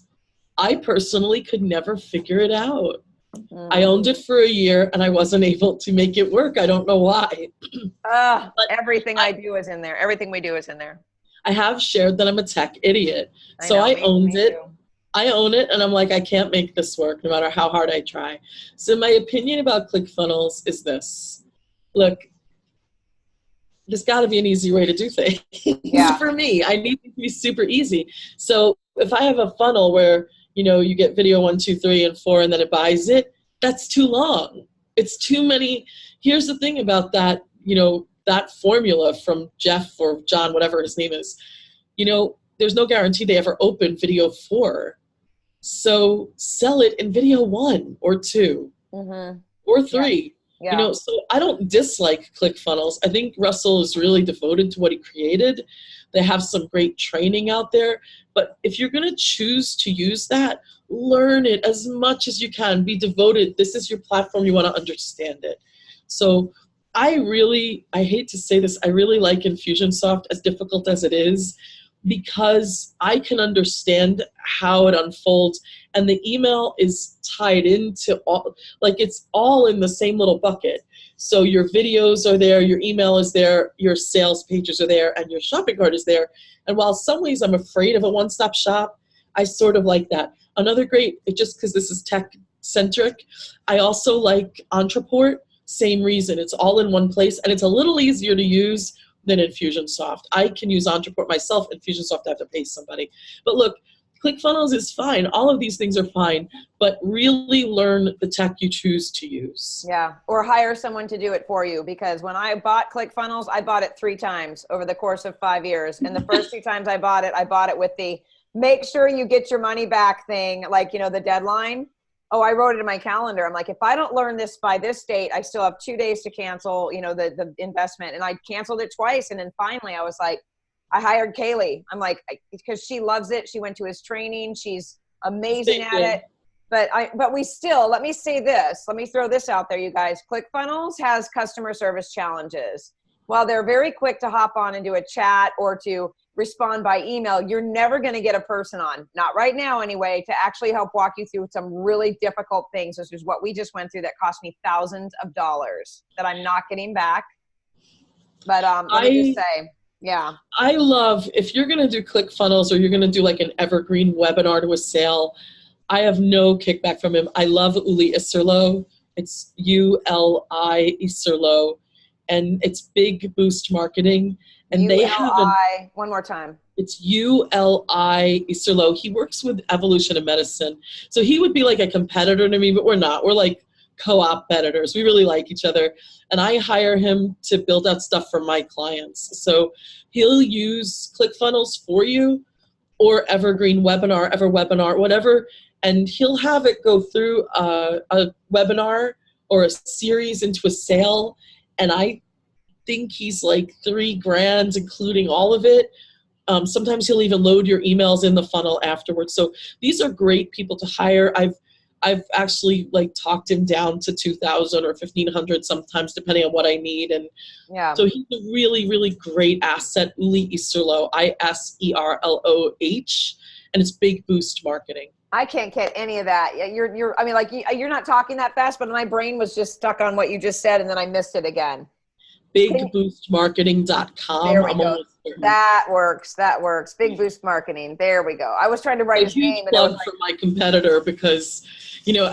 I personally could never figure it out. I owned it for a year and I wasn't able to make it work. I don't know why. Everything I do is in there. Everything we do is in there. I have shared that I'm a tech idiot. So know, I me owned it. too. I own it and I'm like, I can't make this work no matter how hard I try. So my opinion about ClickFunnels is this. Look, there's got to be an easy way to do things. Yeah. For me, I need it to be super easy. So if I have a funnel where, you get video 1, 2, 3, and 4, and then it buys it, that's too long. It's too many. Here's the thing about that, that formula from Jeff or John, whatever his name is, there's no guarantee they ever open video 4. So sell it in video 1 or 2 or 3. Yeah. So I don't dislike ClickFunnels. I think Russell is really devoted to what he created. They have some great training out there. But if you're going to choose to use that, learn it as much as you can. Be devoted. This is your platform. You want to understand it. So I hate to say this, I really like Infusionsoft, as difficult as it is, because I can understand how it unfolds, and the email is tied into all, like it's all in the same little bucket. So your videos are there, your email is there, your sales pages are there, and your shopping cart is there. And while some ways I'm afraid of a one-stop shop, I sort of like that. Another great, just because this is tech-centric, I also like Entreport, same reason. It's all in one place, and it's a little easier to use than Infusionsoft. I can use Entreport myself. Infusionsoft, I have to pay somebody. But look, ClickFunnels is fine. All of these things are fine, but really learn the tech you choose to use. Yeah, or hire someone to do it for you, because when I bought ClickFunnels, I bought it 3 times over the course of 5 years. And the first 2 times I bought it with the make sure you get your money back thing, like, the deadline. Oh, I wrote it in my calendar. I'm like, if I don't learn this by this date, I still have 2 days to cancel, the investment. And I canceled it twice. And then finally I was like, I hired Kaylee. I'm like, because she loves it. She went to his training. She's amazing at it. But we still, let me say this. Let me throw this out there, you guys. ClickFunnels has customer service challenges. While they're very quick to hop on and do a chat or to respond by email, you're never going to get a person on, not right now anyway, to actually help walk you through some really difficult things. This is what we just went through that cost me thousands of dollars that I'm not getting back. But let me just say, yeah. I love, if you're going to do ClickFunnels or you're going to do like an evergreen webinar to a sale, I have no kickback from him. I love Uli Isserlo. It's ULI Isserlo, and it's Big Boost Marketing. And they have one more time. It's ULI Isserlo. He works with Evolution of Medicine. So he would be like a competitor to me, but we're not. We're like co-op editors. We really like each other. And I hire him to build out stuff for my clients. So he'll use ClickFunnels for you, or Evergreen Webinar, EverWebinar, whatever. And he'll have it go through a webinar or a series into a sale. And I think he's like $3,000, including all of it. Sometimes he'll even load your emails in the funnel afterwards. So these are great people to hire. I've actually like talked him down to 2,000 or 1,500 sometimes, depending on what I need. And yeah, so he's a really, really great asset. Uli Isserlo, Iserloh, and it's Big Boost Marketing. I can't get any of that. You're not talking that fast, but my brain was just stuck on what you just said, and then I missed it again. BigBoostMarketing.com. There we go. That works. Big Boost Marketing. There we go. I was trying to write his name. A huge plug for my competitor, because,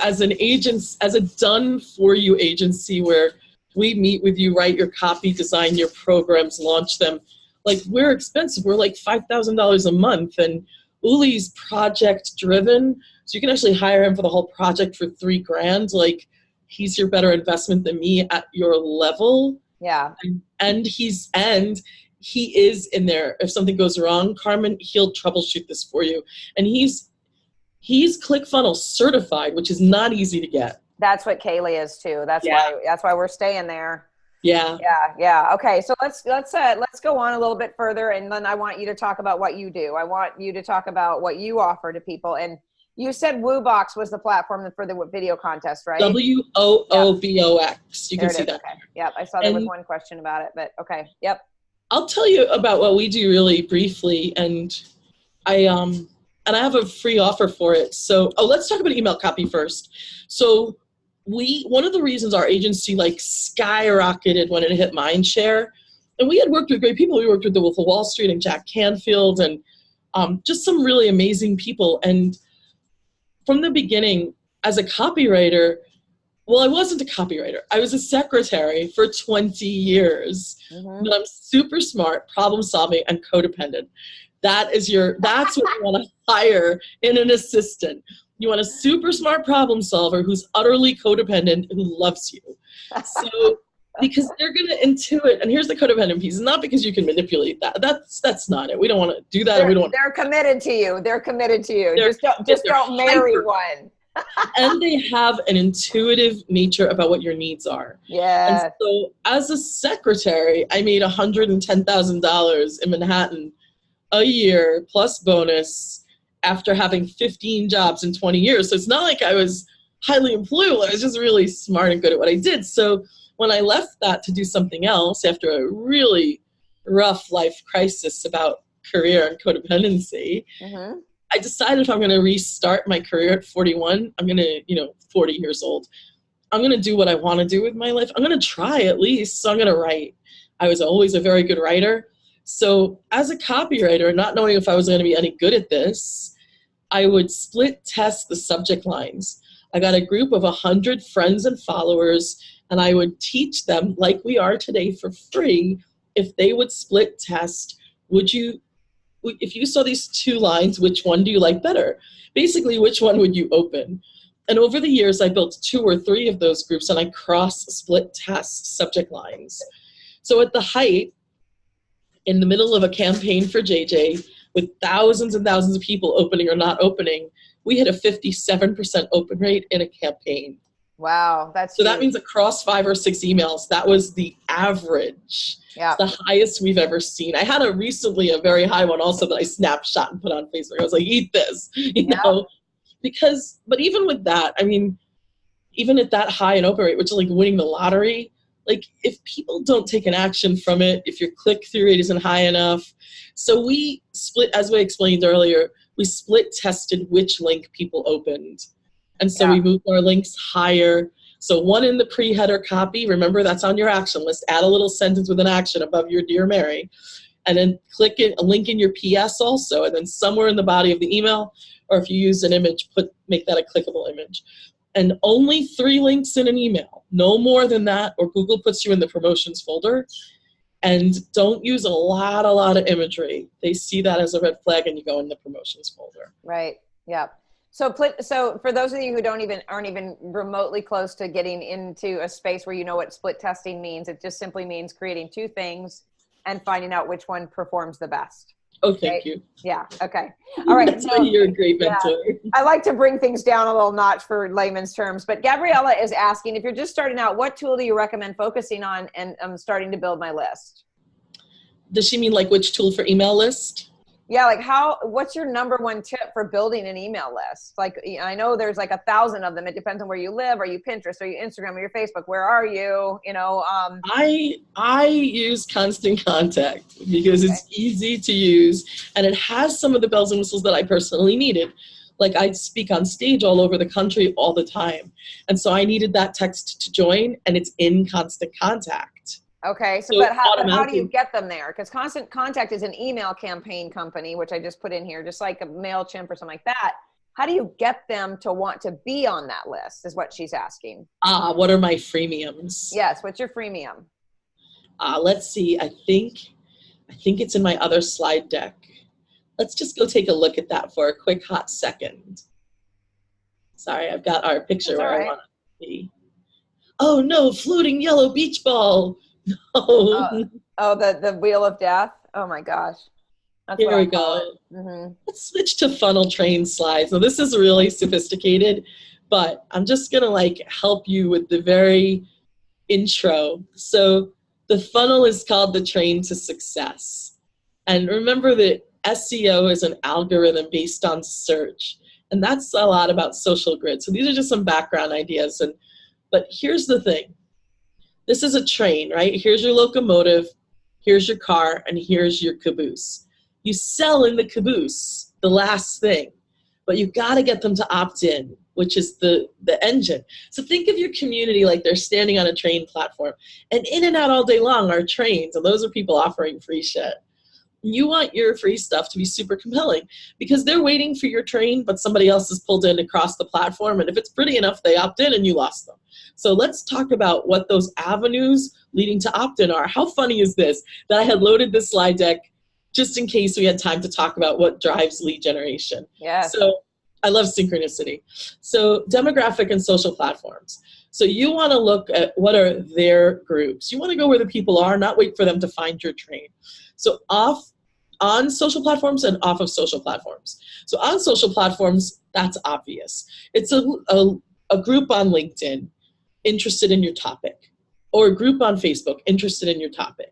as an agent, as a done-for-you agency where we meet with you, write your copy, design your programs, launch them, like, we're expensive. We're like $5,000 a month, and Uli's project-driven, so you can actually hire him for the whole project for $3,000. Like, he's your better investment than me at your level. Yeah. And he is in there. If something goes wrong, Carmen, he'll troubleshoot this for you. And he's He's ClickFunnels certified, which is not easy to get. That's what Kaylee is too. That's why we're staying there. Yeah. Yeah. Okay. So let's go on a little bit further, and then I want you to talk about what you do. I want you to talk about what you offer to people. And you said WooBox was the platform for the video contest, right? WOOBOX. You can see that. Okay. Yep. I saw there was one question about it, but okay. Yep. I'll tell you about what we do really briefly, and I have a free offer for it. So, let's talk about email copy first. So, one of the reasons our agency skyrocketed when it hit Mindshare, and we had worked with great people. We worked with the Wolf of Wall Street and Jack Canfield and just some really amazing people. And from the beginning, as a copywriter, well, I wasn't a copywriter. I was a secretary for 20 years. Mm-hmm. But I'm super smart, problem solving, and codependent. That's what you want to hire in an assistant. You want a super smart problem solver who's utterly codependent, who loves you. So, because they're going to intuit, and here's the codependent piece, not because you can manipulate that. That's not it. We don't want to do that. They're committed to you. They're committed to you. Just don't marry one. And they have an intuitive nature about what your needs are. Yeah. And so as a secretary, I made $110,000 in Manhattan a year plus bonus after having 15 jobs in 20 years. So it's not like I was highly employable. I was just really smart and good at what I did. So when I left that to do something else after a really rough life crisis about career and codependency, mm-hmm. I decided if I'm going to restart my career at 41, I'm going to, 40 years old, I'm going to do what I want to do with my life. I'm going to try at least. So I'm going to write. I was always a very good writer. So as a copywriter, not knowing if I was going to be any good at this, I would split test the subject lines. I got a group of 100 friends and followers, and I would teach them, like we are today, for free. If they would split test, if you saw these two lines, which one do you like better? Basically, which one would you open? And over the years, I built 2 or 3 of those groups, and I cross-split test subject lines. So at the height, in the middle of a campaign for JJ, with thousands and thousands of people opening or not opening, we hit a 57% open rate in a campaign. Wow, that's so huge. That means across 5 or 6 emails, that was the average. Yeah, the highest we've ever seen. I had recently a very high one also that I snapshot and put on Facebook. I was like, eat this, know, but even with that, I mean, even at that high an open rate, which is like winning the lottery, like if people don't take an action from it, if your click-through rate isn't high enough. So we split, as we explained earlier, we split tested which link people opened. And so we moved our links higher. So one in the pre-header copy, remember that's on your action list. Add a little sentence with an action above your Dear Mary. And then click it, a link in your PS also. And then somewhere in the body of the email, or if you use an image, make that a clickable image. And only 3 links in an email. No more than that, or Google puts you in the promotions folder. And don't use a lot of imagery. They see that as a red flag and you go in the promotions folder. Right, yeah. So for those of you who aren't even remotely close to getting into a space where you know what split testing means, it just simply means creating 2 things and finding out which one performs the best. Oh, thank you. Yeah, okay. All right. That's why you're a great mentor. Yeah. I like to bring things down a little notch for layman's terms, but Gabriella is asking, if you're just starting out, what tool do you recommend focusing on and starting to build my list? Does she mean like which tool for email list? Yeah, like what's your number 1 tip for building an email list? Like, I know there's like 1,000 of them. It depends on where you live. Are you Pinterest? Are you Instagram? Are you Facebook? Where are you? I use Constant Contact because it's easy to use and it has some of the bells and whistles that I personally needed. Like I speak on stage all over the country all the time. And so I needed that text to join, and it's in Constant Contact. Okay, but how do you get them there? Because Constant Contact is an email campaign company, which I just put in here, just like a MailChimp or something like that. How do you get them to want to be on that list is what she's asking. What are my freemiums? Yes, what's your freemium? Let's see, I think it's in my other slide deck. Let's just go take a look at that for a quick hot second. Sorry, I've got our picture where I want to be. Oh no, floating yellow beach ball. No. The wheel of death. Oh my gosh. That's Here what I we call go. it. Mm-hmm. Let's switch to funnel train slides. Now this is really sophisticated, but I'm just gonna like help you with the very intro. So the funnel is called the train to success. And remember that SEO is an algorithm based on search. And that's a lot about social grid. So these are just some background ideas. But here's the thing. This is a train, right? Here's your locomotive, here's your car, and here's your caboose. You sell in the caboose, the last thing, but you've got to get them to opt in, which is the engine. So think of your community like they're standing on a train platform, and in and out all day long are trains, and those are people offering free shit. You want your free stuff to be super compelling because they're waiting for your train, but somebody else has pulled in across the platform, and if it's pretty enough, they opt in and you lost them. So let's talk about what those avenues leading to opt-in are. How funny is this that I had loaded this slide deck just in case we had time to talk about what drives lead generation. Yes. So I love synchronicity. So demographic and social platforms. So you want to look at what are their groups. You want to go where the people are, not wait for them to find your train. So on social platforms and off of social platforms. So on social platforms, that's obvious. It's a group on LinkedIn interested in your topic, or a group on Facebook interested in your topic.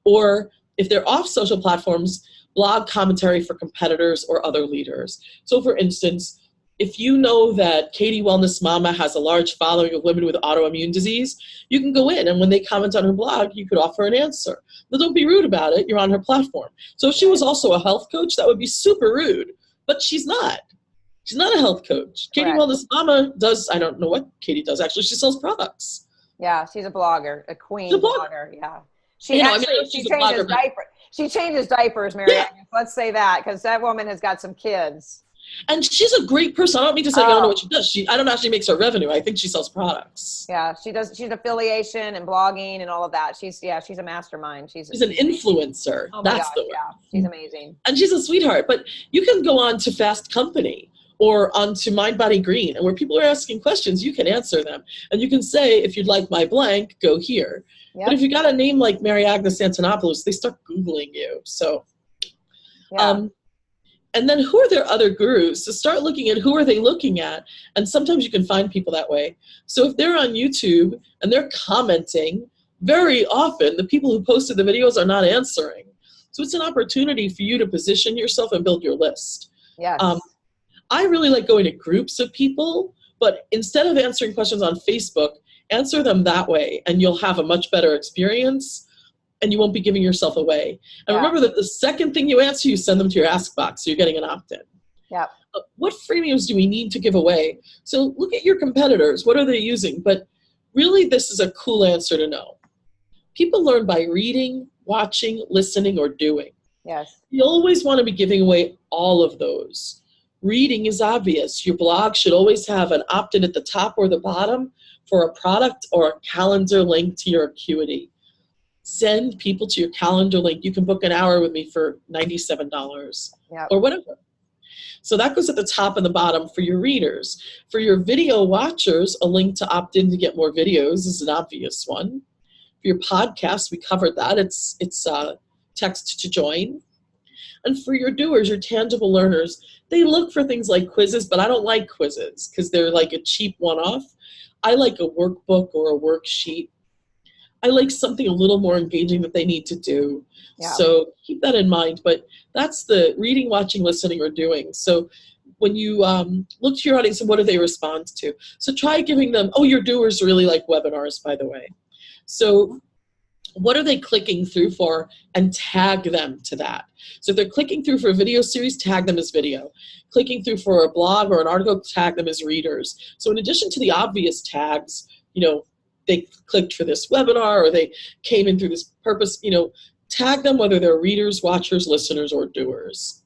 Or if they're off social platforms, blog commentary for competitors or other leaders. So for instance, if you know that Katie Wellness Mama has a large following of women with autoimmune disease, you can go in and when they comment on her blog, you could offer an answer. But don't be rude about it, you're on her platform. So if she was also a health coach, that would be super rude, but she's not. She's not a health coach. Katie Wellness Mama does, I don't know what Katie does actually, she sells products. Yeah, she's a blogger, a queen blogger, yeah. She changes diapers, Mary Agnes. Let's say that, because that woman has got some kids. And she's a great person. I don't mean to say I don't know what she does. I don't know how she makes her revenue. I think she sells products. Yeah, she does. She's affiliation and blogging and all of that. She's a mastermind. She's an influencer. Oh my gosh, the word. Yeah, she's amazing. And she's a sweetheart. But you can go on to Fast Company or onto Mind Body Green, and where people are asking questions, you can answer them. And you can say, if you'd like my blank, go here. Yep. But if you got a name like Mary Agnes Antonopoulos, they start Googling you. So, and then who are their other gurus? So start looking at who are they looking at, and sometimes you can find people that way. So if they're on YouTube and they're commenting, very often the people who posted the videos are not answering. So it's an opportunity for you to position yourself and build your list. Yes. I really like going to groups of people, but instead of answering questions on Facebook, answer them that way, and you'll have a much better experience. And you won't be giving yourself away. And remember that the second thing you answer, you send them to your ask box, so you're getting an opt-in. Yeah. What freemiums do we need to give away? So look at your competitors. What are they using? But really, this is a cool answer to know. People learn by reading, watching, listening, or doing. Yes. You always want to be giving away all of those. Reading is obvious. Your blog should always have an opt-in at the top or the bottom for a product or a calendar link to your Acuity. Send people to your calendar link. You can book an hour with me for $97 or whatever. So that goes at the top and the bottom for your readers. For your video watchers, a link to opt in to get more videos is an obvious one. For your podcast, we covered that. It's text to join. And for your doers, your tangible learners, they look for things like quizzes, but I don't like quizzes because they're like a cheap one-off. I like a workbook or a worksheet. I like something a little more engaging that they need to do. Yeah. So keep that in mind. But that's the reading, watching, listening, or doing. So when you look to your audience and what do they respond to? So try giving them, your doers really like webinars, by the way. So what are they clicking through for, and tag them to that. So if they're clicking through for a video series, tag them as video. Clicking through for a blog or an article, tag them as readers. So in addition to the obvious tags, they clicked for this webinar or they came in through this purpose, tag them whether they're readers, watchers, listeners, or doers.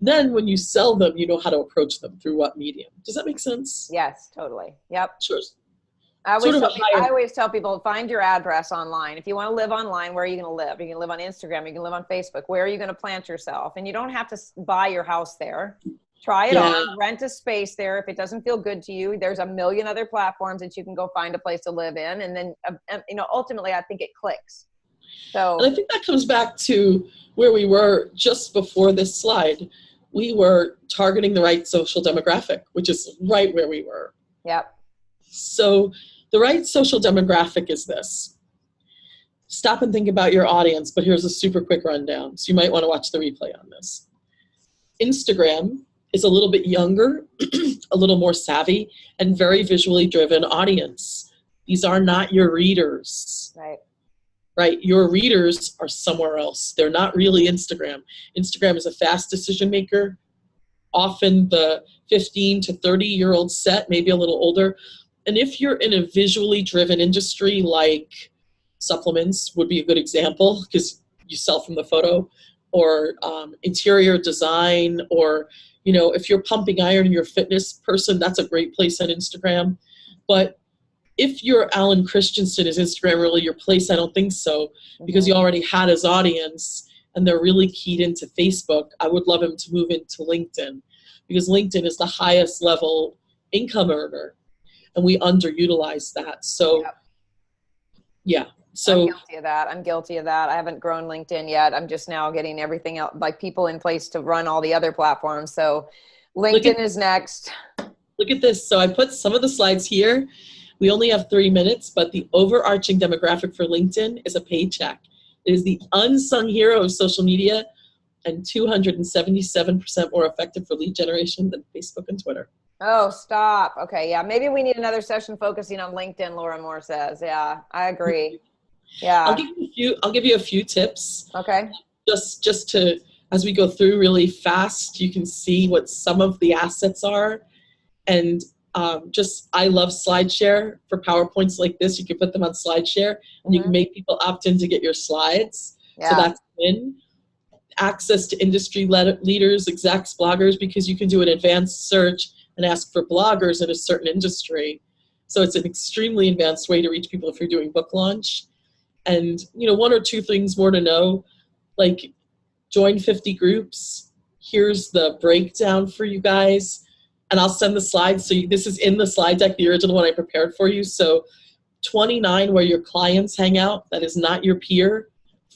Then when you sell them, you know how to approach them through what medium. Does that make sense? Yes, totally. Yep. Sure. I always tell people, find your address online. If you want to live online, where are you going to live? You can live on Instagram. You can live on Facebook. Where are you going to plant yourself? And you don't have to buy your house there. Try it on, rent a space there. If it doesn't feel good to you, there's a million other platforms that you can go find a place to live in. And then, ultimately, I think it clicks. So, And I think that comes back to where we were just before this slide. We were targeting the right social demographic, which is right where we were. yep. So the right social demographic is this. Stop and think about your audience, but here's a super quick rundown. So you might want to watch the replay on this. Instagram is a little bit younger, a little more savvy, and very visually driven audience. These are not your readers. Right? Your readers are somewhere else. They're not really Instagram. Instagram is a fast decision maker, often the 15 to 30-year-old set, maybe a little older. And if you're in a visually driven industry like supplements would be a good example because you sell from the photo, or interior design, or, you know, if you're pumping iron and you're a fitness person, that's a great place on Instagram. But if you're Alan Christensen, is Instagram really your place? I don't think so, because you already had his audience and they're really keyed into Facebook. I would love him to move into LinkedIn, because LinkedIn is the highest level income earner and we underutilize that. So yeah. So I'm guilty of that. I'm guilty of that. I haven't grown LinkedIn yet. I'm just now getting everything out, like people in place to run all the other platforms. So LinkedIn is next. Look at this. So I put some of the slides here. We only have 3 minutes, but the overarching demographic for LinkedIn is a paycheck. It is the unsung hero of social media and 277% more effective for lead generation than Facebook and Twitter. Oh, stop. Okay. Yeah. Maybe we need another session focusing on LinkedIn, Laura Moore says. Yeah, I agree. Yeah. I'll give you a few tips. Okay. Just to, as we go through really fast, you can see what some of the assets are. And I love SlideShare for PowerPoints like this. You can put them on SlideShare and you can make people opt in to get your slides. Yeah. So that's in. Access to industry leaders, execs, bloggers, because you can do an advanced search and ask for bloggers in a certain industry. So it's an extremely advanced way to reach people if you're doing book launch. And, you know, 1 or 2 things more to know, like join 50 groups. Here's the breakdown for you guys. And I'll send the slides. So this is in the slide deck, the original one I prepared for you. So 29 where your clients hang out, that is not your peer.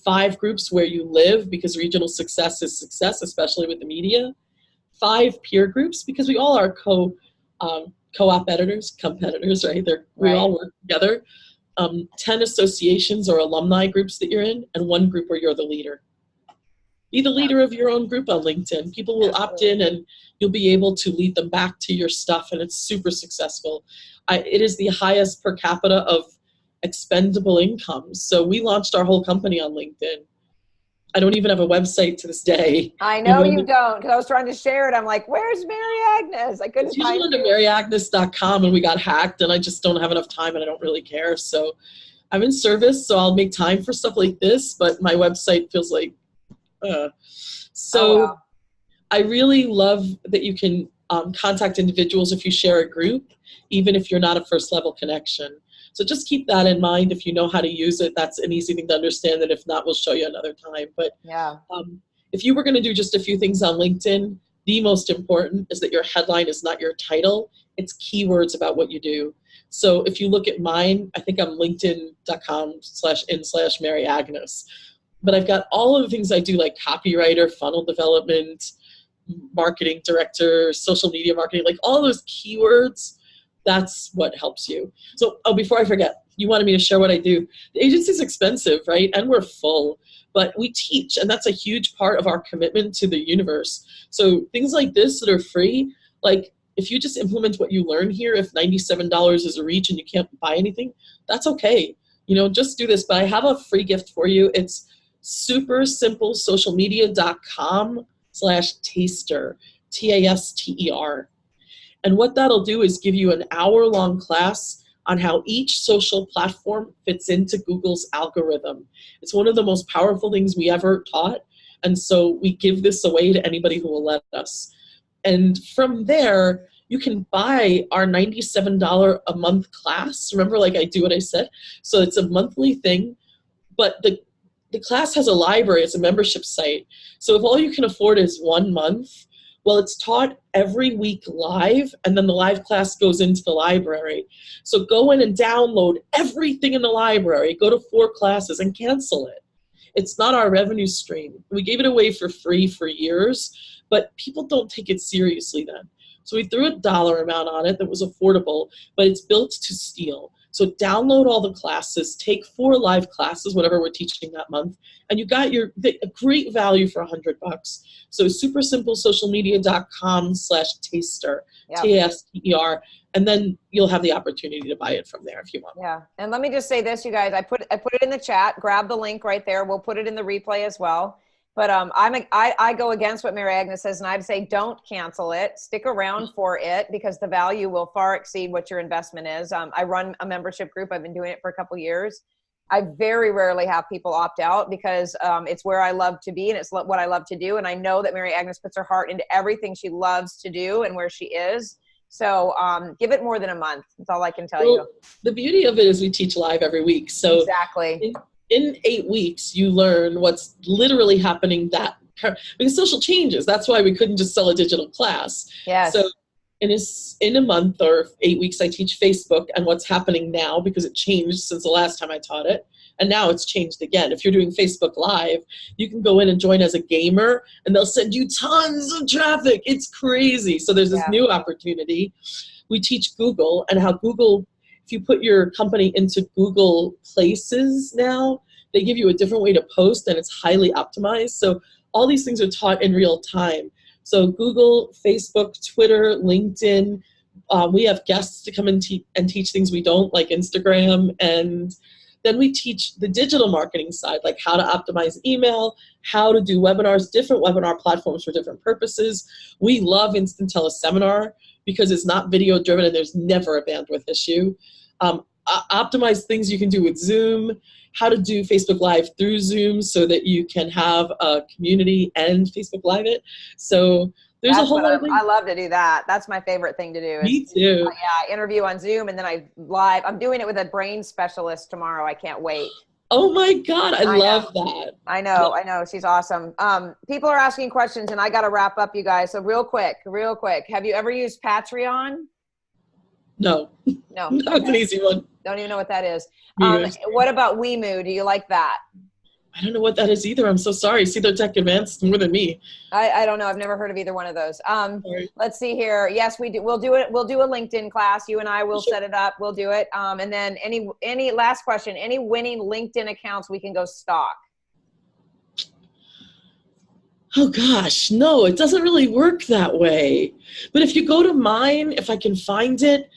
5 groups where you live, because regional success is success, especially with the media. 5 peer groups, because we all are co-op editors, competitors, right? We all work together. 10 associations or alumni groups that you're in, and 1 group where you're the leader. Be the leader of your own group on LinkedIn. People will opt in and you'll be able to lead them back to your stuff, and it's super successful. It is the highest per capita of expendable income. So we launched our whole company on LinkedIn. I don't even have a website to this day. I know you don't, because I was trying to share it. I'm like, where's Mary Agnes? I couldn't find it. It's usually on maryagnes.com, and we got hacked, and I just don't have enough time, and I don't really care. So I'm in service, so I'll make time for stuff like this, but my website feels like, I really love that you can contact individuals if you share a group, even if you're not a first level connection. So just keep that in mind. If you know how to use it, that's an easy thing to understand. And if not, we'll show you another time. But if you were going to do just a few things on LinkedIn, the most important is that your headline is not your title. It's keywords about what you do. So if you look at mine, I think I'm linkedin.com/in/Mary Agnes. But I've got all of the things I do, like copywriter, funnel development, marketing director, social media marketing, like all those keywords. That's what helps you. So, before I forget, you wanted me to share what I do. The agency's expensive, right? And we're full, but we teach, and that's a huge part of our commitment to the universe. So things like this that are free, like if you just implement what you learn here, if $97 is a reach and you can't buy anything, that's okay. You know, just do this. But I have a free gift for you. It's supersimplesocialmedia.com/taster, TASTER. And what that'll do is give you an hour-long class on how each social platform fits into Google's algorithm. It's one of the most powerful things we ever taught. And so we give this away to anybody who will let us. And from there, you can buy our $97 a month class. Remember, like I do what I said? So it's a monthly thing, but the class has a library, it's a membership site. So if all you can afford is 1 month, Well, it's taught every week live, and then the live class goes into the library. So go in and download everything in the library, go to 4 classes and cancel it. It's not our revenue stream. We gave it away for free for years, but people don't take it seriously then. So we threw a dollar amount on it that was affordable, but it's built to steal. So download all the classes, take 4 live classes, whatever we're teaching that month, and you got a great value for $100. So supersimplesocialmedia.com/taster, Yep. TASTER, and then you'll have the opportunity to buy it from there if you want. Yeah. And let me just say this, you guys, I put it in the chat, grab the link right there. We'll put it in the replay as well. But I go against what Mary Agnes says, and I'd say don't cancel it. Stick around for it because the value will far exceed what your investment is. I run a membership group. I've been doing it for a couple years. I very rarely have people opt out because it's where I love to be and it's what I love to do. And I know that Mary Agnes puts her heart into everything she loves to do and where she is. So give it more than a month. That's all I can tell you. The beauty of it is we teach live every week. So exactly. In 8 weeks, you learn what's literally happening because social changes. That's why we couldn't just sell a digital class. Yes. So in a month or 8 weeks, I teach Facebook and what's happening now because it changed since the last time I taught it. And now it's changed again. If you're doing Facebook Live, you can go in and join as a gamer and they'll send you tons of traffic. It's crazy. So there's this new opportunity. We teach Google and how Google, if you put your company into Google Places now, they give you a different way to post and it's highly optimized. So all these things are taught in real time. So Google, Facebook, Twitter, LinkedIn, we have guests to come and teach things we don't, like Instagram. And then we teach the digital marketing side, like how to optimize email, how to do webinars, different webinar platforms for different purposes. We love Instant Teleseminar because it's not video driven and there's never a bandwidth issue. Optimize things you can do with Zoom, how to do Facebook Live through Zoom so that you can have a community and Facebook Live it. So there's a whole lot of things. I love to do that. That's my favorite thing to do. Me too. I interview on Zoom and then I'm doing it with a brain specialist tomorrow. I can't wait. Oh my God, I love that. I know. She's awesome. People are asking questions and I got to wrap up, you guys. So real quick. Have you ever used Patreon? No. No. That's an easy one. Don't even know what that is. What about Wemu? Do you like that? I don't know what that is either. I'm so sorry. See, they're tech advanced more than me. I don't know. I've never heard of either one of those. Let's see here. Yes, we do. We'll do it. We'll do a LinkedIn class. You and I will set it up. We'll do it. And then any last question, any winning LinkedIn accounts we can go stalk? Oh gosh, no, it doesn't really work that way. But if you go to mine, if I can find it,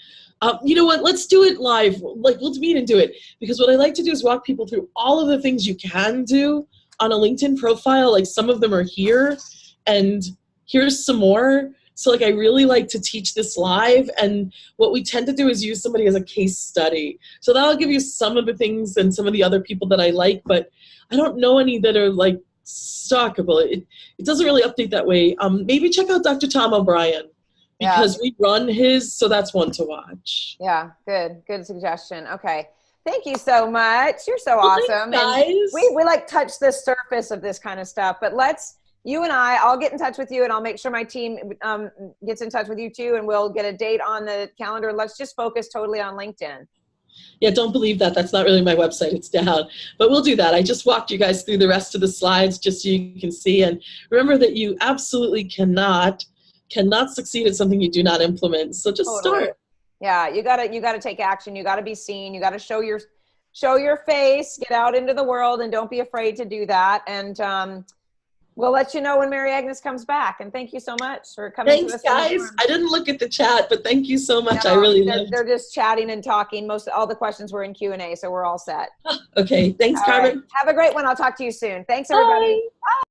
you know what, let's do it live. Like, we'll meet and do it. Because what I like to do is walk people through all of the things you can do on a LinkedIn profile. Like, some of them are here, and here's some more. So, like, I really like to teach this live. And what we tend to do is use somebody as a case study. So that'll give you some of the things and some of the other people that I like. But I don't know any that are, like, stalkable. It doesn't really update that way. Maybe check out Dr. Tom O'Brien. Because we run his, so that's one to watch. Yeah, good suggestion. Okay, thank you so much. You're so awesome. Thanks, guys. And we like touch the surface of this kind of stuff, but I'll get in touch with you, and I'll make sure my team gets in touch with you too, and we'll get a date on the calendar. Let's just focus totally on LinkedIn. Yeah, don't believe that. That's not really my website. It's down. But we'll do that. I just walked you guys through the rest of the slides just so you can see. And remember that you absolutely cannot succeed at something you do not implement. So just start. Yeah, you gotta take action. You gotta be seen. You gotta show your face, get out into the world, and don't be afraid to do that. And we'll let you know when Mary Agnes comes back. And thank you so much for coming. Thanks, guys. I didn't look at the chat, but thank you so much. I really loved it. They're just chatting and talking. All the questions were in Q&A, so we're all set. Okay. Thanks, Carmen. Right. Have a great one. I'll talk to you soon. Thanks, everybody. Bye. Bye.